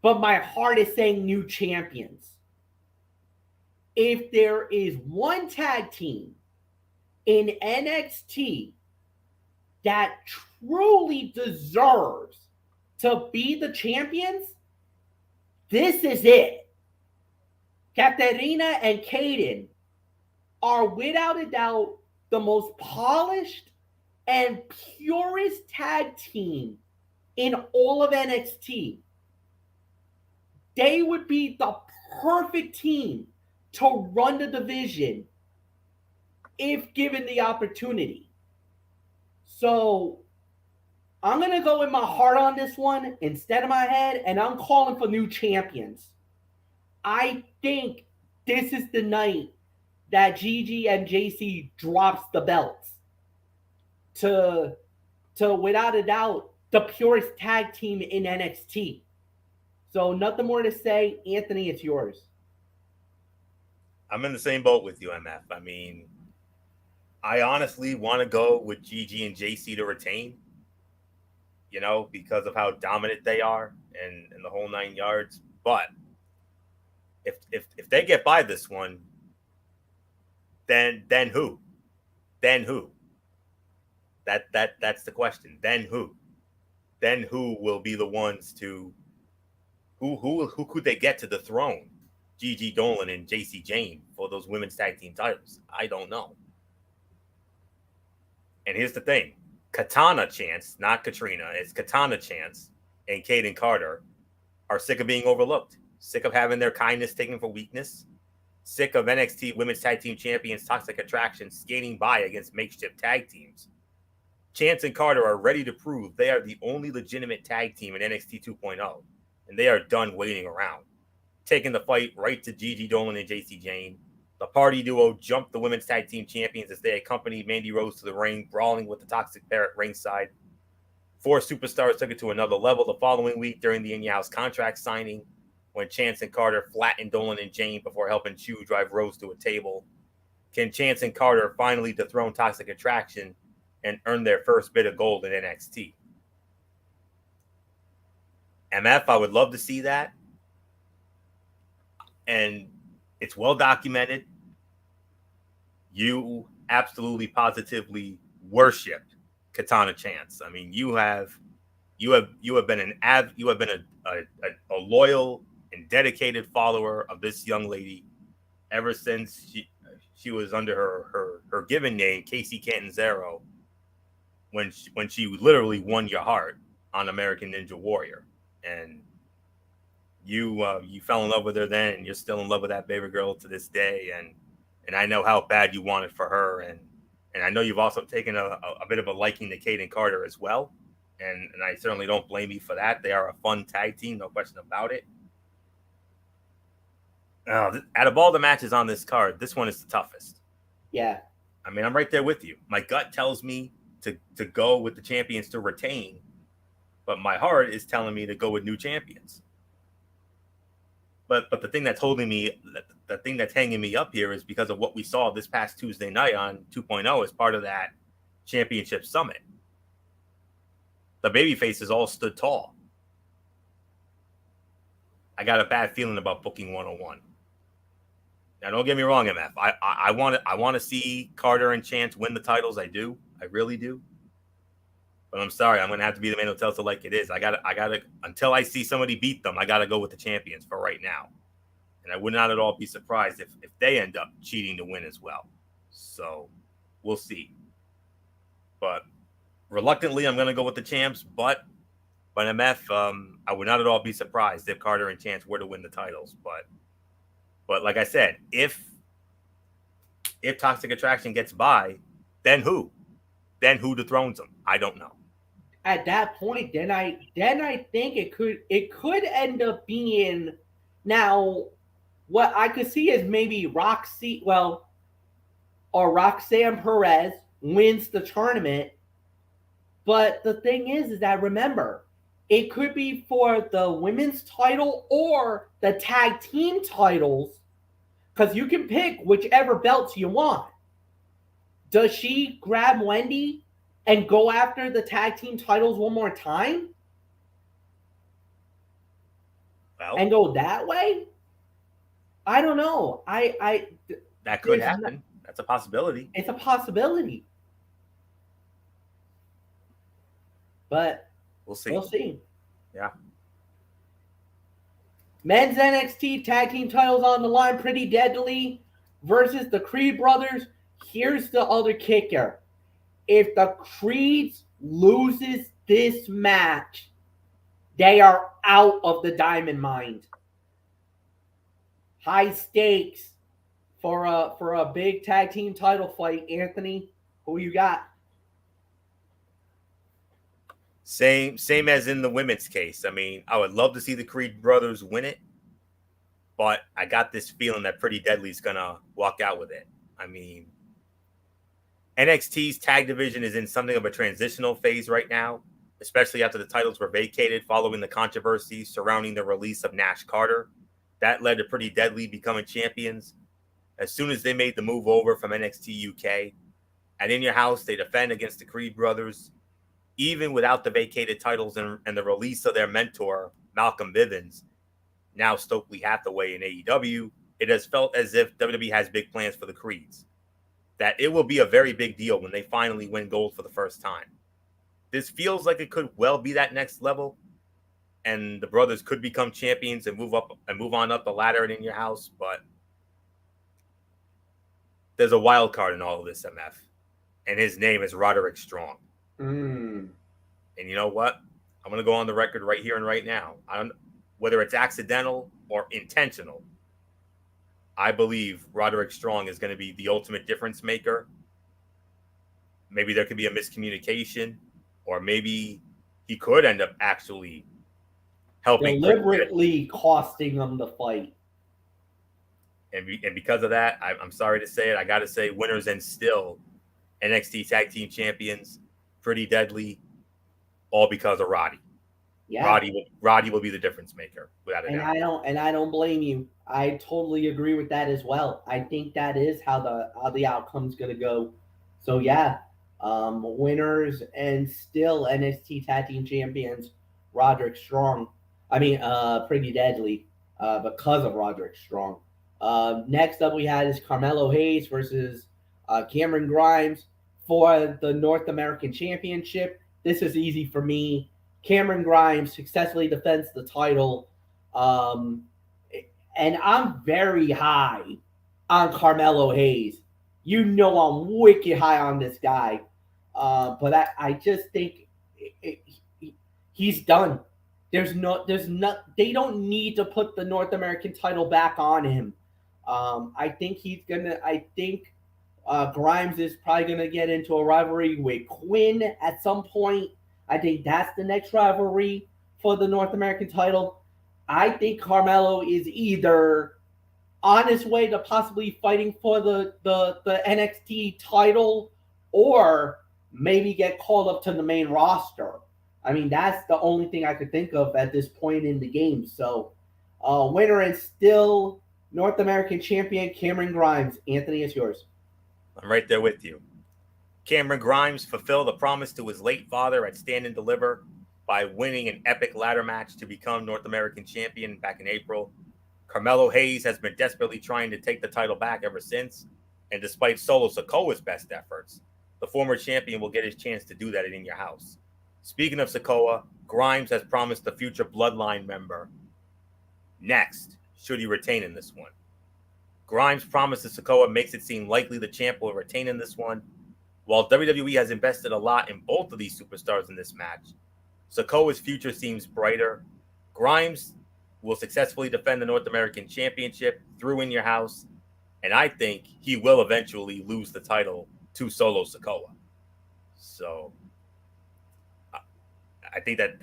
but my heart is saying new champions. If there is one tag team in NXT that truly deserves to be the champions, this is it. Katarina and Kaden are without a doubt the most polished and purest tag team in all of NXT. They would be the perfect team to run the division if given the opportunity. So I'm going to go with my heart on this one instead of my head, and I'm calling for new champions. I think this is the night that Gigi and JC drops the belts to without a doubt, the purest tag team in NXT. So nothing more to say. Anthony, it's yours. I'm in the same boat with you, MF. I mean, I honestly want to go with Gigi and JC to retain, because of how dominant they are and the whole 9 yards. But if they get by this one, then who? Then who? That's the question. Then who? Then who will be the ones to who could they get to dethrone Gigi Dolan and JC Jane for those women's tag team titles? I don't know. And here's the thing. Katana Chance, not Katrina, it's Katana Chance and Kaden Carter are sick of being overlooked, sick of having their kindness taken for weakness, sick of NXT Women's Tag Team Champions Toxic Attraction skating by against makeshift tag teams. Chance and Carter are ready to prove they are the only legitimate tag team in NXT 2.0, and they are done waiting around. Taking the fight right to Gigi Dolan and JC Jane. The party duo jumped the women's tag team champions as they accompanied Mandy Rose to the ring, brawling with the Toxic Pair at ringside. 4 superstars took it to another level the following week during the In Your House contract signing. when Chance and Carter flattened Dolan and Jane before helping Chu drive Rhodes to a table? Can Chance and Carter finally dethrone Toxic Attraction and earn their first bit of gold in NXT? MF, I would love to see that. And it's well documented. You absolutely positively worshipped Katana Chance. I mean, you have been a loyal and dedicated follower of this young lady ever since she was under her given name, Casey Catanzaro, when she literally won your heart on American Ninja Warrior. And you fell in love with her then, and you're still in love with that baby girl to this day. And I know how bad you want it for her, and I know you've also taken a bit of a liking to Kate and Carter as well. And I certainly don't blame you for that. They are a fun tag team, no question about it. Out of all the matches on this card, this one is the toughest. Yeah. I mean, I'm right there with you. My gut tells me to go with the champions to retain, but my heart is telling me to go with new champions. But the thing that's holding me, the thing that's hanging me up here is because of what we saw this past Tuesday night on 2.0 as part of that championship summit. The babyfaces all stood tall. I got a bad feeling about booking 101. Now, don't get me wrong, MF. I want to see Carter and Chance win the titles. I do. I really do. But I'm sorry. I'm going to have to be the man who tells it like it is. I gotta, until I see somebody beat them, I got to go with the champions for right now. And I would not at all be surprised if they end up cheating to win as well. So we'll see. But reluctantly, I'm going to go with the champs. But MF, I would not at all be surprised if Carter and Chance were to win the titles. But like I said, if Toxic Attraction gets by, then who? Then who dethrones them? I don't know. At that point, then I think it could end up being, now what I could see is maybe Roxanne Perez wins the tournament. But the thing is that, remember, it could be for the women's title or the tag team titles, because you can pick whichever belts you want. Does she grab Wendy and go after the tag team titles one more time? Well, and go that way? I don't know. That could happen. That's a possibility. It's a possibility. But we'll see. We'll see. Yeah. Men's NXT tag team titles on the line, Pretty Deadly versus the Creed brothers. Here's the other kicker. If the Creeds loses this match, they are out of the Diamond Mine. High stakes for a big tag team title fight. Anthony, who you got? Same as in the women's case. I mean, I would love to see the Creed brothers win it, but I got this feeling that Pretty Deadly's gonna walk out with it. I mean, NXT's tag division is in something of a transitional phase right now, especially after the titles were vacated following the controversy surrounding the release of Nash Carter. That led to Pretty Deadly becoming champions. As soon as they made the move over from NXT UK, and In Your House, they defend against the Creed brothers. Even without the vacated titles and the release of their mentor, Malcolm Bivens, now Stokely Hathaway in AEW, it has felt as if WWE has big plans for the Creeds. That it will be a very big deal when they finally win gold for the first time. This feels like it could well be that next level, and the brothers could become champions and move on up the ladder in Your House, but there's a wild card in all of this, MF, and his name is Roderick Strong. And you know what? I'm going to go on the record right here and right now. Whether it's accidental or intentional, I believe Roderick Strong is going to be the ultimate difference maker. Maybe there could be a miscommunication, or maybe he could end up actually helping deliberately costing them the fight. And because of that, I'm sorry to say it, I got to say winners and still NXT Tag Team Champions, Pretty Deadly, all because of Roddy. Yeah. Roddy will be the difference maker without a And doubt. I don't blame you. I totally agree with that as well. I think that is how the outcome's gonna go. So yeah, winners and still NXT Tag Team Champions Roderick Strong. I mean, Pretty Deadly, because of Roderick Strong. Next up, we had is Carmelo Hayes versus Cameron Grimes for the North American Championship. This is easy for me. Cameron Grimes successfully defends the title. Um, and I'm very high on Carmelo Hayes. You know I'm wicked high on this guy. But I just think he's done. There's not. They don't need to put the North American title back on him. I think he's gonna. I think Grimes is probably gonna get into a rivalry with Quinn at some point. I think that's the next rivalry for the North American title. I think Carmelo is either on his way to possibly fighting for the NXT title or maybe get called up to the main roster. I mean, that's the only thing I could think of at this point in the game. So, winner and still North American champion Cameron Grimes. Anthony, it's yours. I'm right there with you. Cameron Grimes fulfilled a promise to his late father at Stand and Deliver by winning an epic ladder match to become North American champion back in April. Carmelo Hayes has been desperately trying to take the title back ever since, and despite Solo Sikoa's best efforts, the former champion will get his chance to do that in your house. Speaking of Sikoa, Grimes has promised the future Bloodline member next, should he retain in this one. Grimes' promise to Sikoa makes it seem likely the champ will retain in this one. While WWE has invested a lot in both of these superstars in this match, Sikoa's future seems brighter. Grimes will successfully defend the North American Championship through In Your House, and I think he will eventually lose the title to Solo Sikoa. So I think that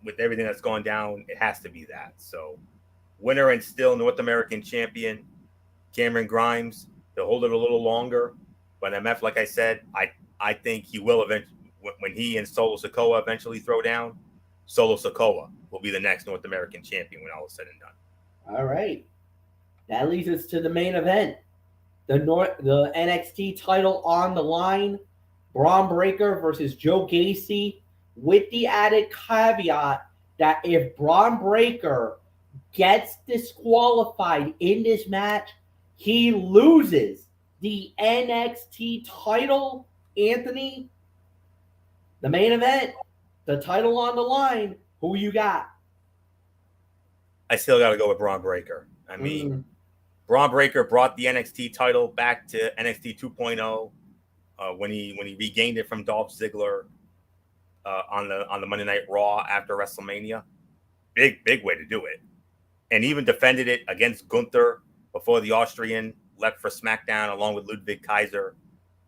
with everything that's gone down, it has to be that. So winner and still North American champion, Cameron Grimes. He'll hold it a little longer, but MF, like I said, I think he will eventually, when he and Solo Sikoa eventually throw down, Solo Sikoa will be the next North American champion when all is said and done. All right. That leads us to the main event. The NXT title on the line. Braun Breaker versus Joe Gacy, with the added caveat that if Braun Breaker gets disqualified in this match, he loses the NXT title. Anthony, the main event, the title on the line. Who you got? I still got to go with Braun Breaker. I mean, Braun Breaker brought the NXT title back to NXT 2.0 when he regained it from Dolph Ziggler on the Monday Night Raw after WrestleMania. Big way to do it. And even defended it against Gunther before the Austrian left for SmackDown along with Ludwig Kaiser.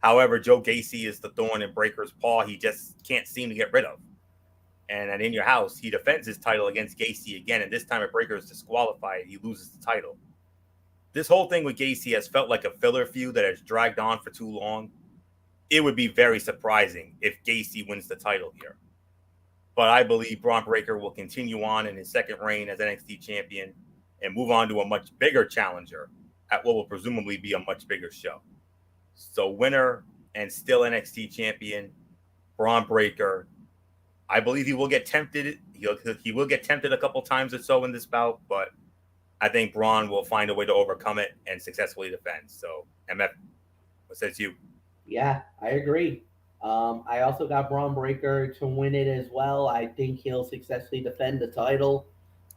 However, Joe Gacy is the thorn in Breaker's paw he just can't seem to get rid of. And at In Your House, he defends his title against Gacy again, and this time if Breaker is disqualified, he loses the title. This whole thing with Gacy has felt like a filler feud that has dragged on for too long. It would be very surprising if Gacy wins the title here. But I believe Braun Breaker will continue on in his second reign as NXT champion and move on to a much bigger challenger at what will presumably be a much bigger show. So winner and still NXT champion, Braun Breaker. I believe he will get tempted. He will get tempted a couple times or so in this bout, but I think Braun will find a way to overcome it and successfully defend. So, MF, what says you? Yeah, I agree. I also got Braun Breaker to win it as well. I think he'll successfully defend the title.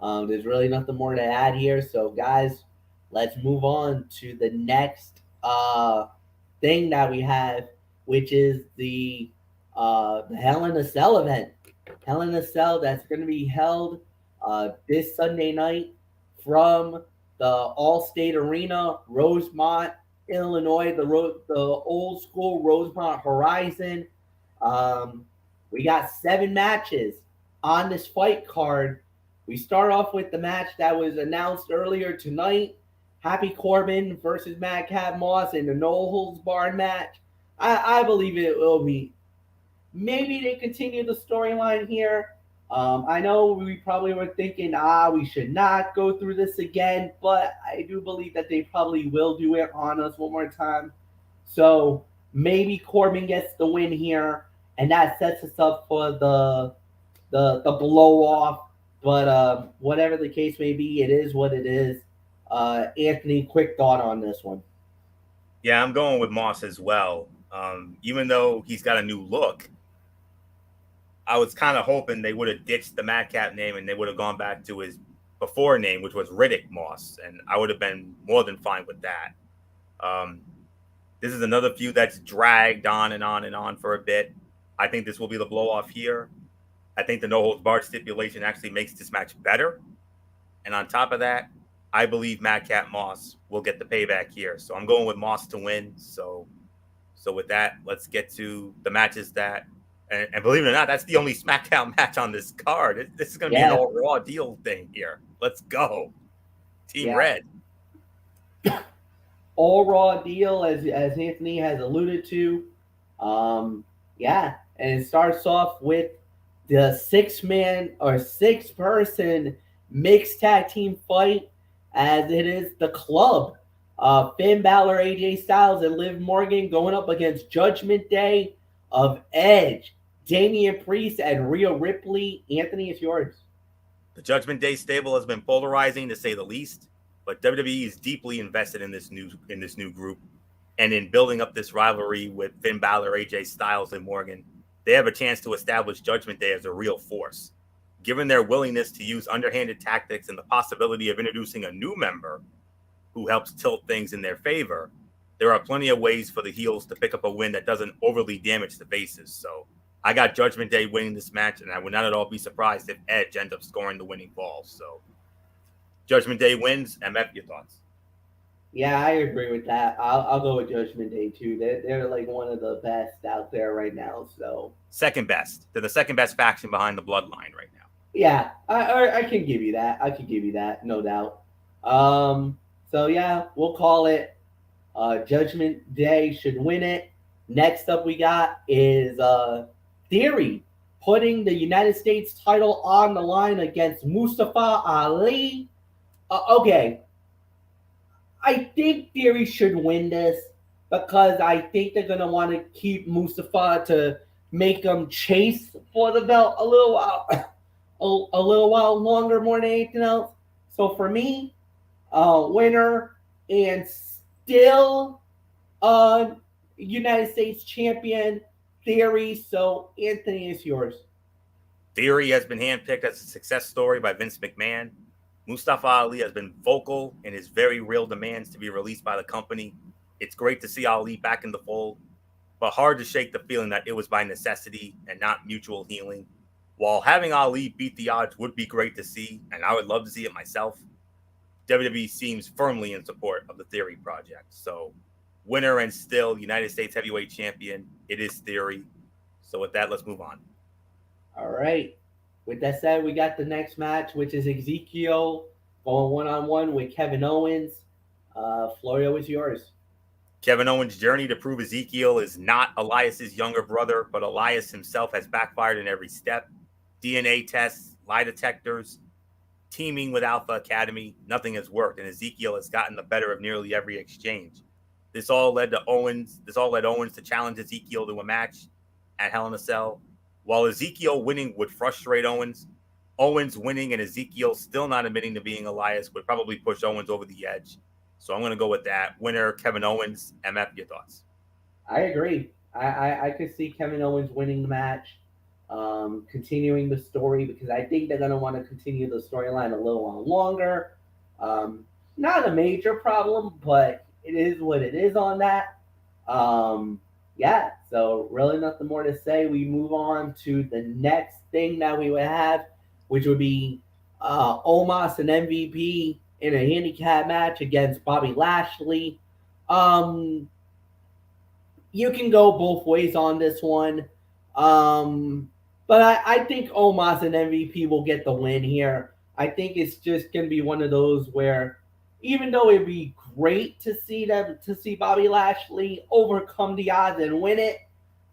There's really nothing more to add here. So, guys, let's move on to the next thing that we have, which is the Hell in a Cell event. Hell in a Cell that's going to be held this Sunday night from the Allstate Arena, Rosemont, Illinois, the old school Rosemont Horizon. We got 7 matches on this fight card. We start off with the match that was announced earlier tonight. Happy Corbin versus Madcap Moss in the No Holds Barred match. I believe it will be. Maybe they continue the storyline here. I know we probably were thinking, we should not go through this again, but I do believe that they probably will do it on us one more time. So maybe Corbin gets the win here, and that sets us up for the blow off. But whatever the case may be, it is what it is. Anthony, quick thought on this one. Yeah, I'm going with Moss as well. Even though he's got a new look, I was kind of hoping they would have ditched the Madcap name and they would have gone back to his before name, which was Riddick Moss, and I would have been more than fine with that. Um, this is another feud that's dragged on and on and on for a bit. I think this will be the blow off here. I think the no holds barred stipulation actually makes this match better. And on top of that, I believe Madcap Moss will get the payback here. So I'm going with Moss to win. So with that, let's get to the matches that, and believe it or not, that's the only SmackDown match on this card. This is going to be an all Raw deal thing here. Let's go. Team Red. All Raw deal, as Anthony has alluded to. And it starts off with the 6-person mixed tag team fight, as it is the Club. Finn Balor, AJ Styles, and Liv Morgan going up against Judgment Day of Edge, Damian Priest, and Rhea Ripley. Anthony, it's yours. The Judgment Day stable has been polarizing, to say the least, but WWE is deeply invested in this new group, and in building up this rivalry with Finn Balor, AJ Styles, and Morgan. They have a chance to establish Judgment Day as a real force. Given their willingness to use underhanded tactics and the possibility of introducing a new member who helps tilt things in their favor, there are plenty of ways for the heels to pick up a win that doesn't overly damage the faces. So I got Judgment Day winning this match, and I would not at all be surprised if Edge ends up scoring the winning ball. So Judgment Day wins. MF, your thoughts? Yeah, I agree with that. I'll go with Judgment Day too. They're like one of the best out there right now. So second best. They're the second best faction behind the Bloodline right now. Yeah, I can give you that. I can give you that, no doubt. So yeah, we'll call it. Judgment Day should win it. Next up, we got is Theory putting the United States title on the line against Mustafa Ali. Okay, I think Theory should win this because I think they're gonna want to keep Mustafa to make him chase for the belt a little while, a little while longer, more than anything else. So for me, winner and still United States champion, Theory. So Anthony, is yours. Theory has been handpicked as a success story by Vince McMahon. Mustafa Ali has been vocal in his very real demands to be released by the company. It's great to see Ali back in the fold, but hard to shake the feeling that it was by necessity and not mutual healing. While having Ali beat the odds would be great to see, and I would love to see it myself, WWE seems firmly in support of the Theory project. So winner and still United States Heavyweight Champion, it is Theory. So with that, let's move on. All right. With that said, we got the next match, which is Ezekiel going one-on-one with Kevin Owens. Florio, is yours. Kevin Owens' journey to prove Ezekiel is not Elias's younger brother, but Elias himself has backfired in every step. DNA tests, lie detectors, teaming with Alpha Academy, nothing has worked, and Ezekiel has gotten the better of nearly every exchange. This all led Owens to challenge Ezekiel to a match at Hell in a Cell. While Ezekiel winning would frustrate Owens, Owens winning and Ezekiel still not admitting to being Elias would probably push Owens over the edge. So I'm going to go with that. Winner, Kevin Owens. MF, your thoughts? I agree. I could see Kevin Owens winning the match, continuing the story, because I think they're going to want to continue the storyline a little while longer. Not a major problem, but it is what it is on that. So really nothing more to say. We move on to the next thing that we would have, which would be Omos and MVP in a handicap match against Bobby Lashley. You can go both ways on this one. But I think Omos and MVP will get the win here. I think it's just going to be one of those where, even though it'd be great to see Bobby Lashley overcome the odds and win it,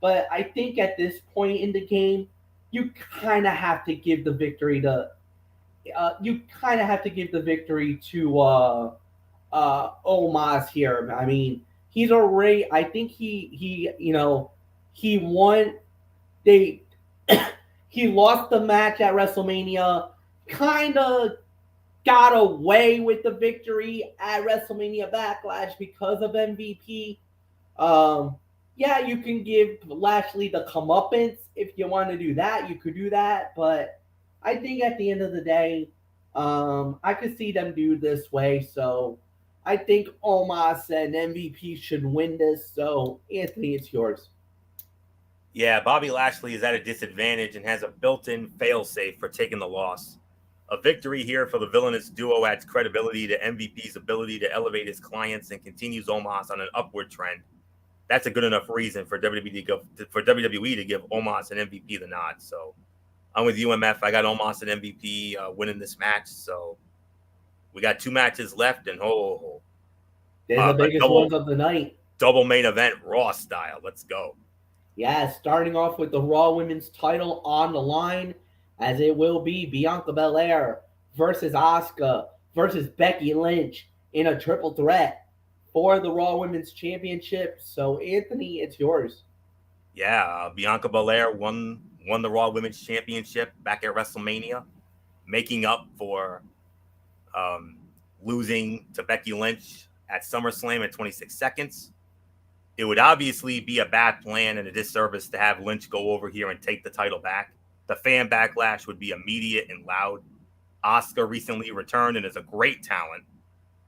but I think at this point in the game, you kind of have to give the victory to Omos here. I mean, he's already. I think he won. They he lost the match at WrestleMania. Kind of got away with the victory at WrestleMania Backlash because of MVP. Yeah, you can give Lashley the comeuppance if you want to do that. You could do that, but I think at the end of the day, I could see them do this way. So I think Omos and MVP should win this. So Anthony, it's yours. Yeah, Bobby Lashley is at a disadvantage and has a built-in fail-safe for taking the loss. A victory here for the villainous duo adds credibility to MVP's ability to elevate his clients and continues Omos on an upward trend. That's a good enough reason for WWE to give Omos and MVP the nod. So I'm with UMF. I got Omos and MVP winning this match. So we got 2 matches left, and they're the biggest ones of the night. Double main event, Raw style. Let's go. Yeah, starting off with the Raw Women's title on the line, as it will be Bianca Belaire versus Asuka versus Becky Lynch in a triple threat for the Raw Women's Championship. So, Anthony, it's yours. Yeah, Bianca Belaire won the Raw Women's Championship back at WrestleMania, making up for losing to Becky Lynch at SummerSlam in 26 seconds. It would obviously be a bad plan and a disservice to have Lynch go over here and take the title back. The fan backlash would be immediate and loud. Asuka recently returned and is a great talent,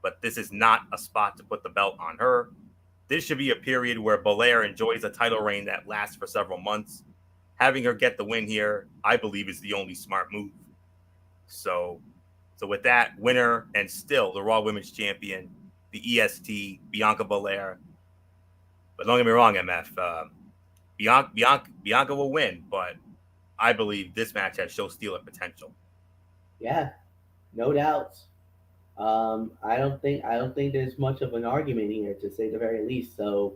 but this is not a spot to put the belt on her. This should be a period where Bellaire enjoys a title reign that lasts for several months. Having her get the win here, I believe, is the only smart move. So with that, winner and still the Raw Women's Champion, the EST, Bianca Belaire. But don't get me wrong, MF. Bianca will win, but I believe this match has show stealer potential. Yeah, no doubts. I don't think there's much of an argument here, to say the very least. So,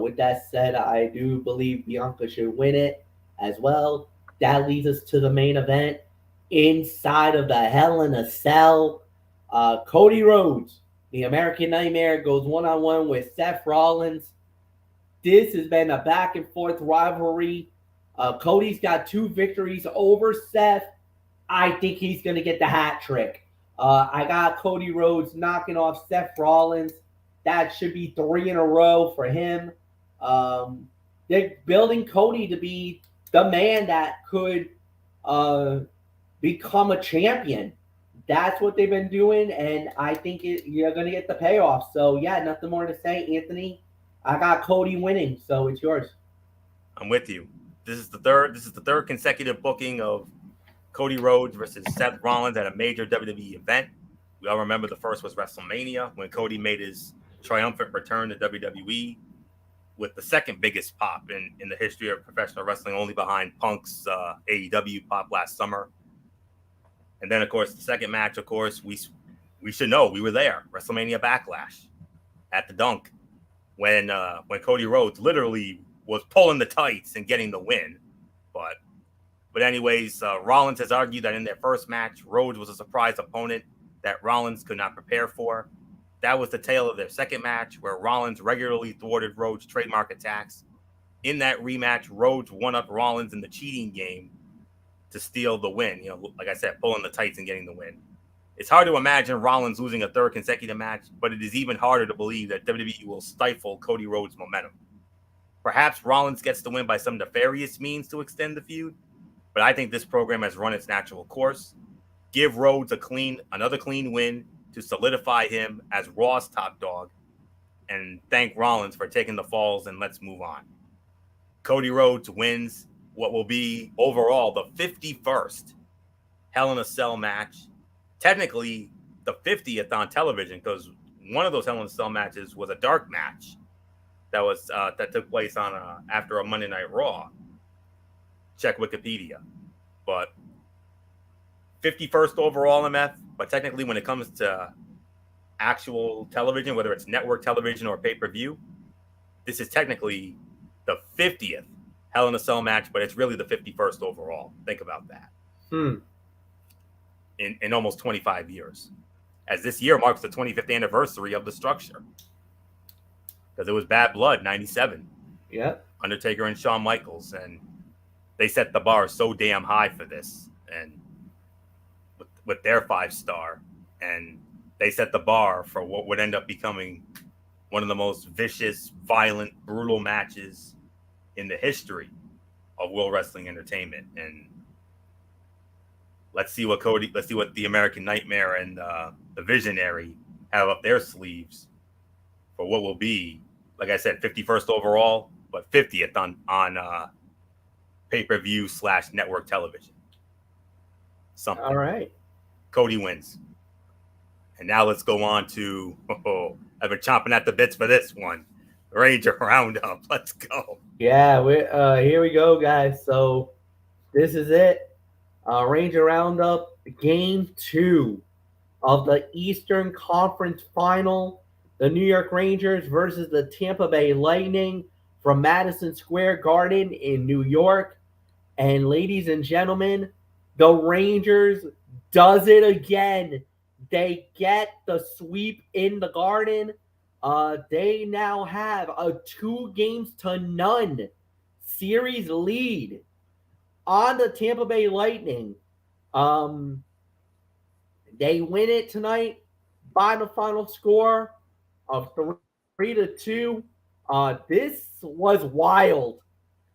with that said, I do believe Bianca should win it as well. That leads us to the main event inside of the Hell in a Cell. Cody Rhodes, the American Nightmare, goes one-on-one with Seth Rollins. This has been a back and forth rivalry. Cody's got 2 victories over Seth. I think he's going to get the hat trick. I got Cody Rhodes knocking off Seth Rollins. That should be 3 in a row for him. They're building Cody to be the man that could become a champion. That's what they've been doing, and I think you're going to get the payoff. So, yeah, nothing more to say, Anthony. I got Cody winning, so it's yours. I'm with you. This is the third consecutive booking of Cody Rhodes versus Seth Rollins at a major WWE event. We all remember the first was WrestleMania when Cody made his triumphant return to WWE with the second biggest pop in the history of professional wrestling, only behind Punk's AEW pop last summer. And then, of course, the second match, of course, we should know we were there, WrestleMania Backlash at the Dunk, when Cody Rhodes literally was pulling the tights and getting the win. But anyways, Rollins has argued that in their first match, Rhodes was a surprise opponent that Rollins could not prepare for. That was the tale of their second match, where Rollins regularly thwarted Rhodes' trademark attacks. In that rematch, Rhodes won-up Rollins in the cheating game to steal the win. Like I said, pulling the tights and getting the win. It's hard to imagine Rollins losing a third consecutive match, but it is even harder to believe that WWE will stifle Cody Rhodes' momentum. Perhaps Rollins gets the win by some nefarious means to extend the feud, but I think this program has run its natural course. Give Rhodes another clean win to solidify him as Raw's top dog, and thank Rollins for taking the falls, and let's move on. Cody Rhodes wins what will be overall the 51st Hell in a Cell match. Technically, the 50th on television, because one of those Hell in a Cell matches was a dark match that took place on after a Monday Night Raw. Check Wikipedia. But 51st overall MF, but technically when it comes to actual television, whether it's network television or pay-per-view, this is technically the 50th Hell in a Cell match, but it's really the 51st overall. Think about that. In almost 25 years. As this year marks the 25th anniversary of the structure. Because it was Bad Blood, 97. Yep. Undertaker and Shawn Michaels. And they set the bar so damn high for this. And with their 5-star. And they set the bar for what would end up becoming one of the most vicious, violent, brutal matches in the history of World Wrestling Entertainment. And let's see what the American Nightmare and the Visionary have up their sleeves for what will be, like I said, 51st overall, but 50th on pay-per-view / network television. Something. All right. Cody wins. And now let's go on to, I've been chomping at the bits for this one. Ranger Roundup. Let's go. Yeah, here we go, guys. So this is it. Ranger Roundup, Game 2 of the Eastern Conference Final. The New York Rangers versus the Tampa Bay Lightning from Madison Square Garden in New York. And ladies and gentlemen, the Rangers does it again. They get the sweep in the Garden. They now have a 2-0 series lead on the Tampa Bay Lightning. They win it tonight by the final score of 3-2. This was wild,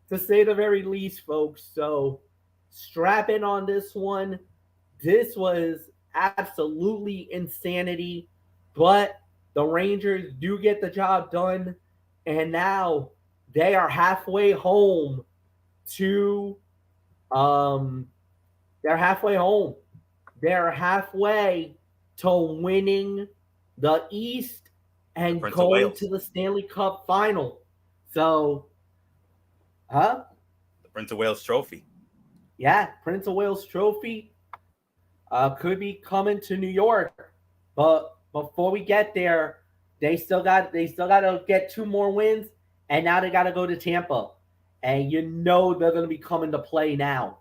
to say the very least, folks. So strap in on this one. This was absolutely insanity, but the Rangers do get the job done, and now they are halfway home to they're halfway home. They're halfway to winning the East and going to the Stanley Cup final. So, the Prince of Wales trophy. Yeah, Prince of Wales trophy could be coming to New York. But before we get there, they still got to get 2 more wins, and now they got to go to Tampa. And you know they're going to be coming to play now.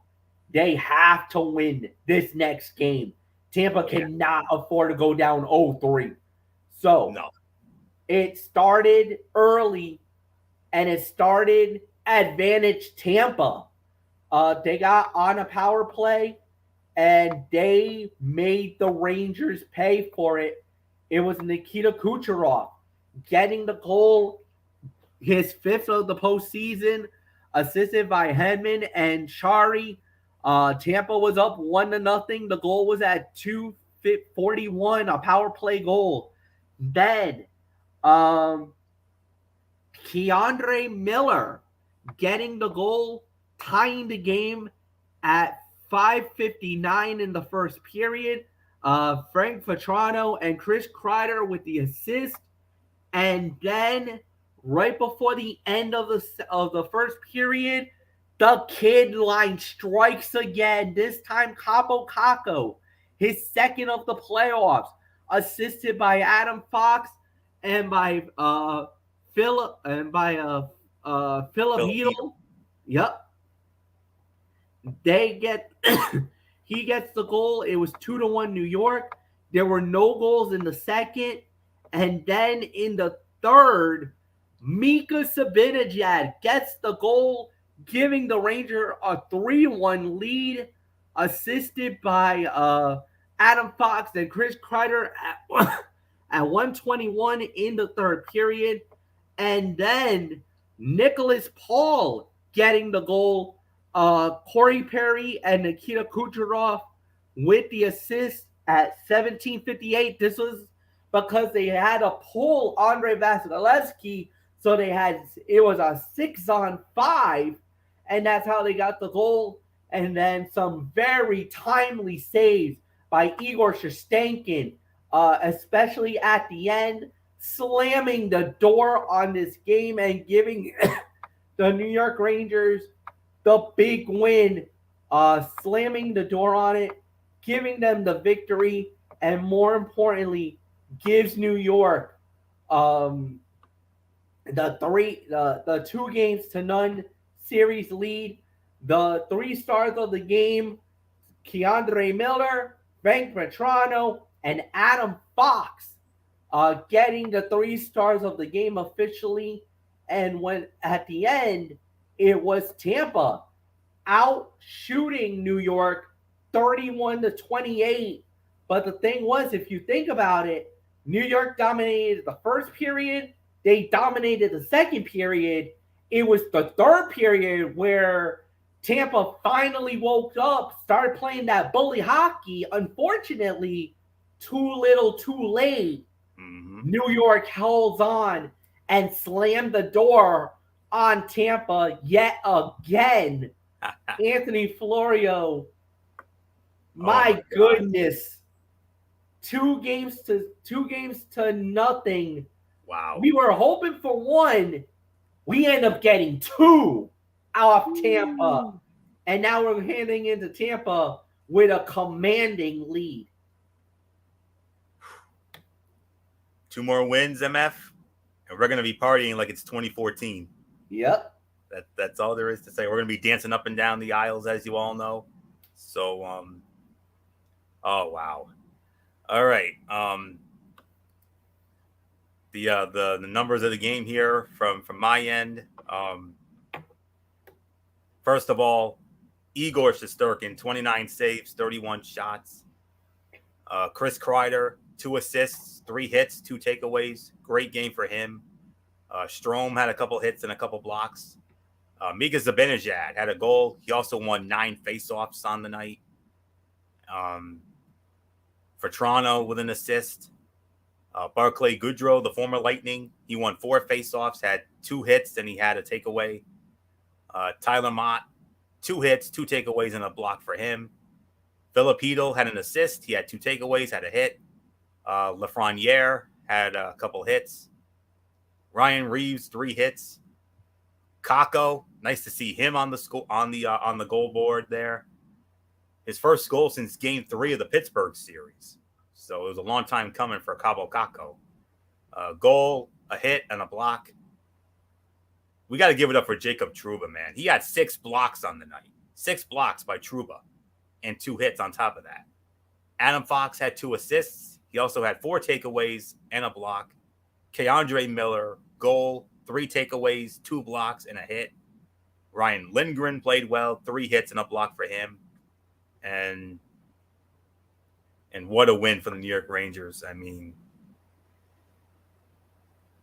They have to win this next game. Tampa cannot afford to go down 0-3. So it started early, and it started advantage Tampa. They got on a power play, and they made the Rangers pay for it. It was Nikita Kucherov getting the goal, his 5th of the postseason, assisted by Hedman and Chari. Tampa was up 1-0. The goal was at 2:41, a power play goal. Then Keandre Miller getting the goal, tying the game at 5:59 in the first period. Frank Vetrano and Chris Kreider with the assist. And then right before the end of the first period, the kid line strikes again. This time Capo Caco, his 2nd of the playoffs, assisted by Adam Fox and by Philip Heedle. Yep. He gets the goal. It was 2-1 New York. There were no goals in the second. And then in the third, Mika Zibanejad gets the goal, giving the Ranger a 3-1 lead, assisted by Adam Fox and Chris Kreider at 1:21 in the third period. And then Nicholas Paul getting the goal. Corey Perry and Nikita Kucherov with the assist at 17:58. This was because they had to pull Andre Vasilevsky, so it was a 6-on-5, and that's how they got the goal. And then some very timely saves by Igor Shestankin, especially at the end, slamming the door on this game and giving the New York Rangers the big win, slamming the door on it, giving them the victory, and more importantly, gives New York the 2-0 series lead. The 3 stars of the game, Keandre Miller, Frank Vetrano, and Adam Fox, getting the 3 stars of the game officially. And when at the end, it was Tampa out shooting New York 31-28. But the thing was, if you think about it, New York dominated the first period, they dominated the second period. It was the third period where Tampa finally woke up, started playing that bully hockey. Unfortunately, too little, too late. New York held on and slammed the door on Tampa yet again. Anthony Florio, my goodness. 2 games to nothing. Wow. We were hoping for 1. We end up getting 2 out of Tampa. And now we're heading into Tampa with a commanding lead. 2 more wins, MF, and we're going to be partying like it's 2014. Yep. That's all there is to say. We're going to be dancing up and down the aisles, as you all know. So, oh, wow. All right. The numbers of the game here from my end. First of all, Igor Shesterkin, 29 saves, 31 shots. Chris Kreider, 2 assists, 3 hits, 2 takeaways. Great game for him. Strome had a couple hits and a couple blocks. Mika Zibanejad had a goal. He also won 9 faceoffs on the night. Vetrano with an assist. Barclay Goodrow, the former Lightning, he won 4 faceoffs, had 2 hits, and he had a takeaway. Tyler Mott, 2 hits, 2 takeaways, and a block for him. Filipino had an assist. He had 2 takeaways, had a hit. Lafreniere had a couple hits. Ryan Reeves, 3 hits. Kakko, nice to see him on the goal board there. His first goal since Game 3 of the Pittsburgh series. So it was a long time coming for Cabo Kakko. A goal, a hit, and a block. We got to give it up for Jacob Trouba, man. He had 6 blocks on the night. 6 blocks by Trouba and 2 hits on top of that. Adam Fox had 2 assists. He also had 4 takeaways and a block. Keandre Miller, goal, 3 takeaways, 2 blocks, and a hit. Ryan Lindgren played well, 3 hits and a block for him. And what a win for the New York Rangers. I mean,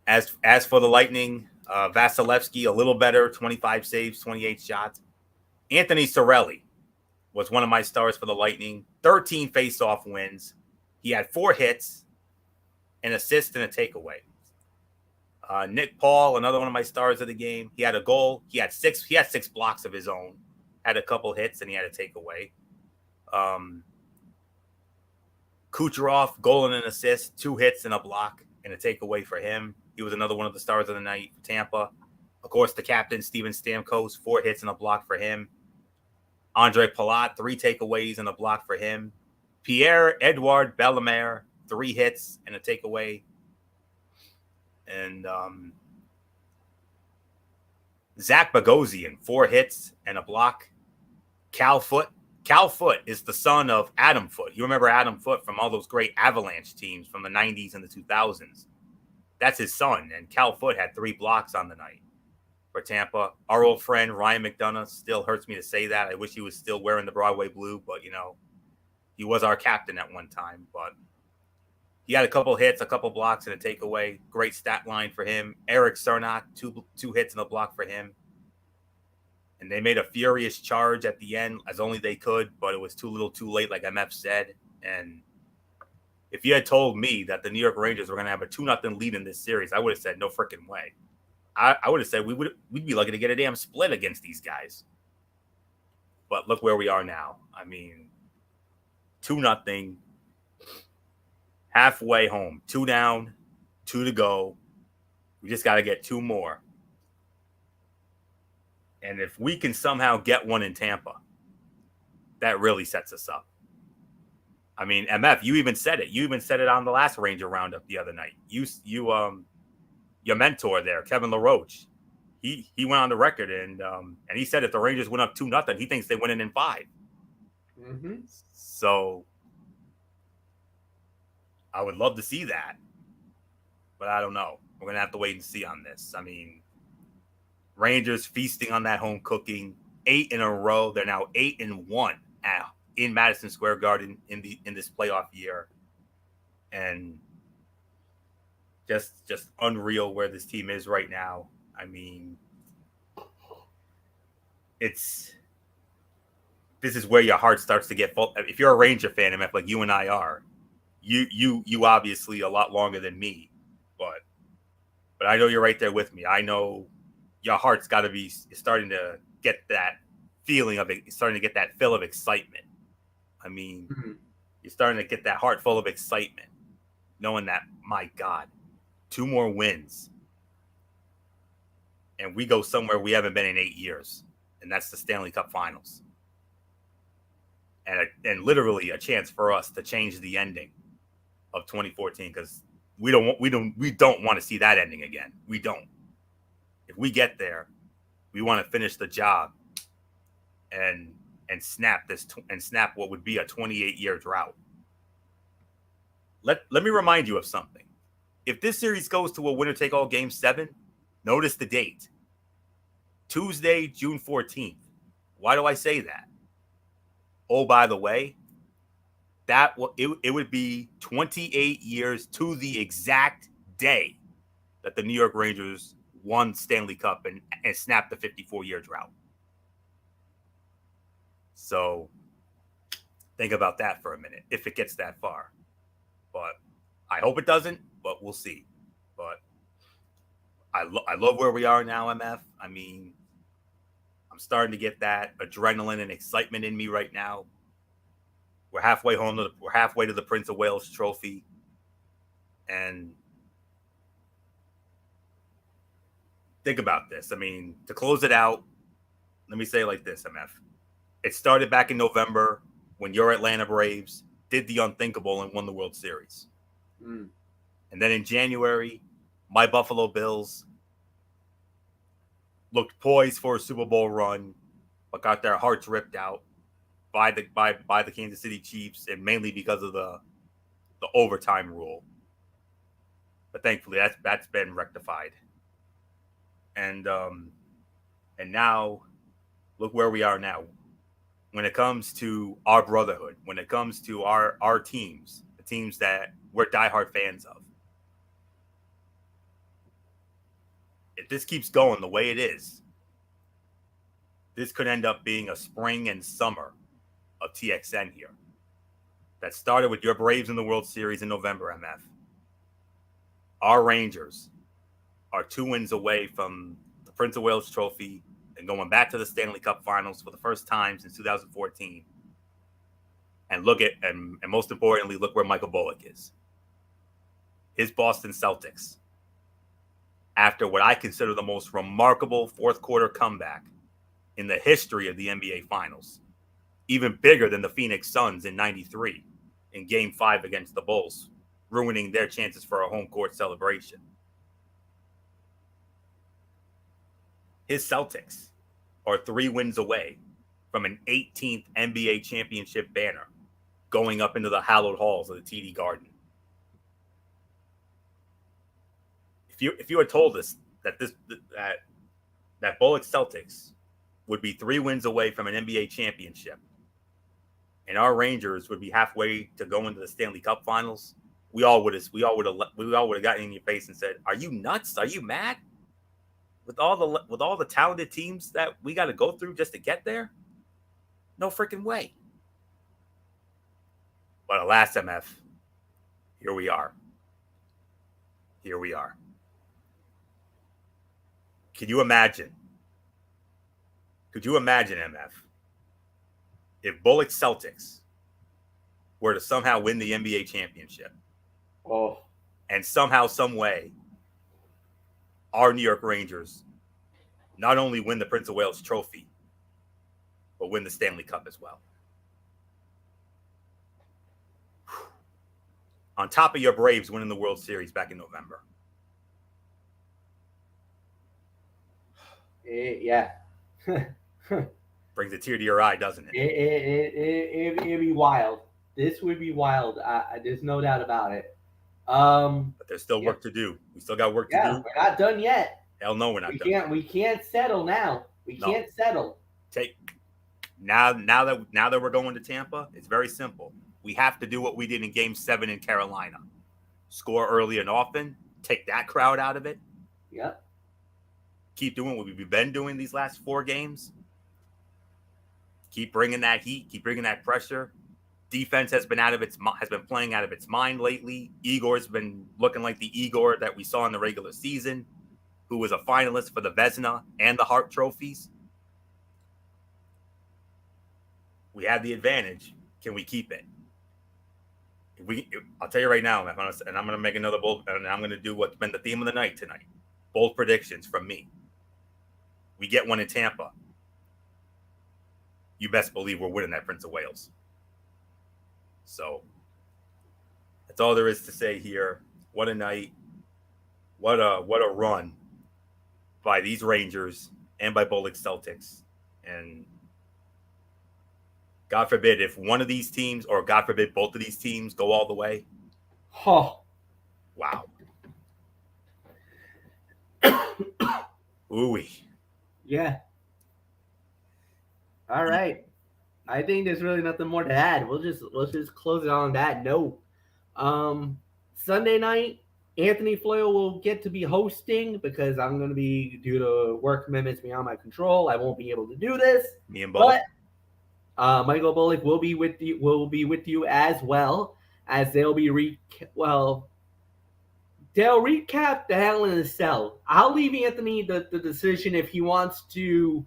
as for the Lightning, Vasilevsky, a little better, 25 saves, 28 shots. Anthony Cirelli was one of my stars for the Lightning, 13 face-off wins. He had 4 hits, an assist, and a takeaway. Nick Paul, another one of my stars of the game. He had a goal. He had 6 blocks of his own, had a couple hits, and he had a takeaway. Kucherov, goal and an assist, 2 hits and a block, and a takeaway for him. He was another one of the stars of the night for Tampa. Of course, the captain, Steven Stamkos, 4 hits and a block for him. Andre Palat, 3 takeaways and a block for him. Pierre-Edouard Bellaire, 3 hits and a takeaway. And Zach Bogosian, 4 hits and a block. Cal Foote is the son of Adam Foote. You remember Adam Foote from all those great Avalanche teams from the 90s and the 2000s. That's his son. And Cal Foote had 3 blocks on the night for Tampa. Our old friend Ryan McDonough, still hurts me to say that. I wish he was still wearing the Broadway blue, but, he was our captain at one time. But he had a couple hits, a couple blocks, and a takeaway. Great stat line for him. Eric Cernak, 2 hits and a block for him. And they made a furious charge at the end, as only they could, but it was too little too late, like MF said. And if you had told me that the New York Rangers were going to have a 2-0 lead in this series, I would have said no freaking way. I would have said we'd be lucky to get a damn split against these guys. But look where we are now. I mean, 2-0, halfway home, 2 down, 2 to go. We just got to get 2 more. And if we can somehow get one in Tampa, that really sets us up. I mean, MF, you even said it. You even said it on the last Ranger Roundup the other night. Your mentor there, Kevin LaRoche, he went on the record and he said if the Rangers went up 2-0, he thinks they win it in 5. Mm-hmm. So I would love to see that, but I don't know. We're gonna have to wait and see on this. I mean, Rangers feasting on that home cooking, 8 in a row. They're now 8-1 in Madison Square Garden in this playoff year, and just unreal where this team is right now. I mean, this is where your heart starts to get full. If you're a Ranger fan, like you and I are, you obviously a lot longer than me, but I know you're right there with me. I know your heart's got to be starting to get that feeling of it, starting to get that fill of excitement. I mean, you're starting to get that heart full of excitement, knowing that, my God, 2 more wins, and we go somewhere we haven't been in 8 years, and that's the Stanley Cup Finals, and literally a chance for us to change the ending of 2014, because we don't want to see that ending again. We don't. If we get there, we want to finish the job and snap what would be a 28-year drought. Let me remind you of something. If this series goes to a winner-take-all Game 7, notice the date. Tuesday, June 14th. Why do I say that? Oh, by the way, it would be 28 years to the exact day that the New York Rangers won Stanley Cup and snapped the 54-year drought. So think about that for a minute, if it gets that far. But I hope it doesn't, but we'll see. But I love where we are now, MF. I mean, I'm starting to get that adrenaline and excitement in me right now. We're halfway home. We're halfway to the Prince of Wales Trophy, and think about this. I mean, to close it out, let me say it like this, MF. It started back in November when your Atlanta Braves did the unthinkable and won the World Series. And then in January, my Buffalo Bills looked poised for a Super Bowl run, but got their hearts ripped out by the Kansas City Chiefs, and mainly because of the overtime rule. But thankfully, that's been rectified. And now, look where we are now. When it comes to our brotherhood, when it comes to our teams, the teams that we're diehard fans of, if this keeps going the way it is, this could end up being a spring and summer of TXN here. That started with your Braves in the World Series in November, MF. Our Rangers are 2 wins away from the Prince of Wales Trophy and going back to the Stanley Cup Finals for the first time since 2014. And and most importantly, look where Michael Bullock is. His Boston Celtics, after what I consider the most remarkable fourth quarter comeback in the history of the NBA Finals, even bigger than the Phoenix Suns in '93 in Game 5 against the Bulls, ruining their chances for a home court celebration. His Celtics are 3 wins away from an 18th NBA championship banner going up into the hallowed halls of the TD Garden. If you had told us that that Bullock Celtics would be 3 wins away from an NBA championship, and our Rangers would be halfway to go into the Stanley Cup Finals, we all would have gotten in your face and said, "Are you nuts? Are you mad? With all the talented teams that we got to go through just to get there? No freaking way." But alas, MF, here we are. Here we are. Could you imagine, MF, if Bullock Celtics were to somehow win the NBA championship? And somehow, some way, our New York Rangers not only win the Prince of Wales Trophy, but win the Stanley Cup as well. On top of your Braves winning the World Series back in November. Yeah. Brings a tear to your eye, doesn't it? It'd be wild. This would be wild. There's no doubt about it. But there's still Yeah, work to do. We still got work to yeah, do. we're not done yet. Hell no, we're not done. We can't settle now. We No. can't settle. Now that we're going to Tampa, it's very simple. We have to do what we did in Game 7 in Carolina. Score early and often. Take that crowd out of it. Yep. Keep doing what we've been doing these last 4 games. Keep bringing that heat. Keep bringing that pressure. Defense has been playing out of its mind lately. Igor's been looking like the Igor that we saw in the regular season, who was a finalist for the Vezina and the Hart trophies. We have the advantage. Can we keep it? I'll tell you right now, and I'm going to make another bold, and I'm going to do what's been the theme of the night tonight. Bold predictions from me. We get one in Tampa. You best believe we're winning that Prince of Wales. So that's all there is to say here. What a night. What a run by these Rangers and by Bullock Celtics. And God forbid if one of these teams, or God forbid both of these teams, go all the way. Oh. Wow. Ooh-wee. Yeah. All right. I think there's really nothing more to add. We'll just close it on that note. Sunday night, Anthony Floyle will get to be hosting because I'm going to be, due to work commitments beyond my control, I won't be able to do this. Me and Bullock. But Michael Bullock will be with you as well, as they'll recap the Hell in a Cell. I'll leave Anthony the decision if he wants to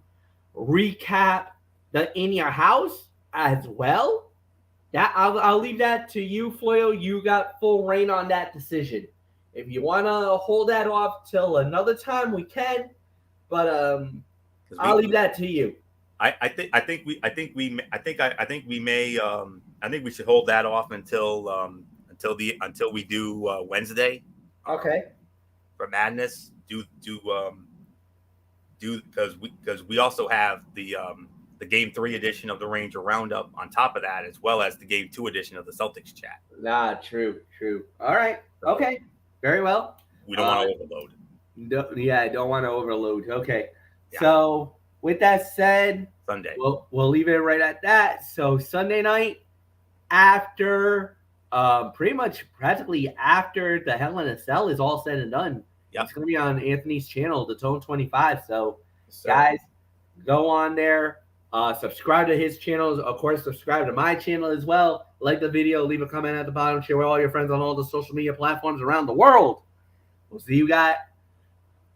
recap the In Your House as well. That I'll leave that to you, Floyo. You got full reign on that decision. If you want to hold that off till another time, we can. But I'll leave that to you. I think we should hold that off until we do Wednesday. Okay. For Madness, because we also have the Game 3 edition of the Ranger Roundup on top of that, as well as the Game 2 edition of the Celtics chat. True. All right. Okay. Very well. We don't want to overload. I don't want to overload. Okay. Yeah. So with that said, Sunday. We'll leave it right at that. So Sunday night, after practically after the Hell in a Cell is all said and done. Yep. It's going to be on Anthony's channel, the Tone 25. So guys, go on there. Subscribe to his channel. Of course, subscribe to my channel as well. Like the video. Leave a comment at the bottom. Share with all your friends on all the social media platforms around the world. We'll see you guys.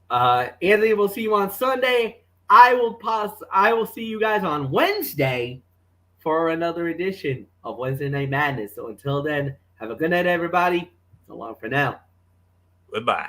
Anthony, we'll see you on Sunday. I will see you guys on Wednesday for another edition of Wednesday Night Madness. So until then, have a good night, everybody. So long for now. Goodbye.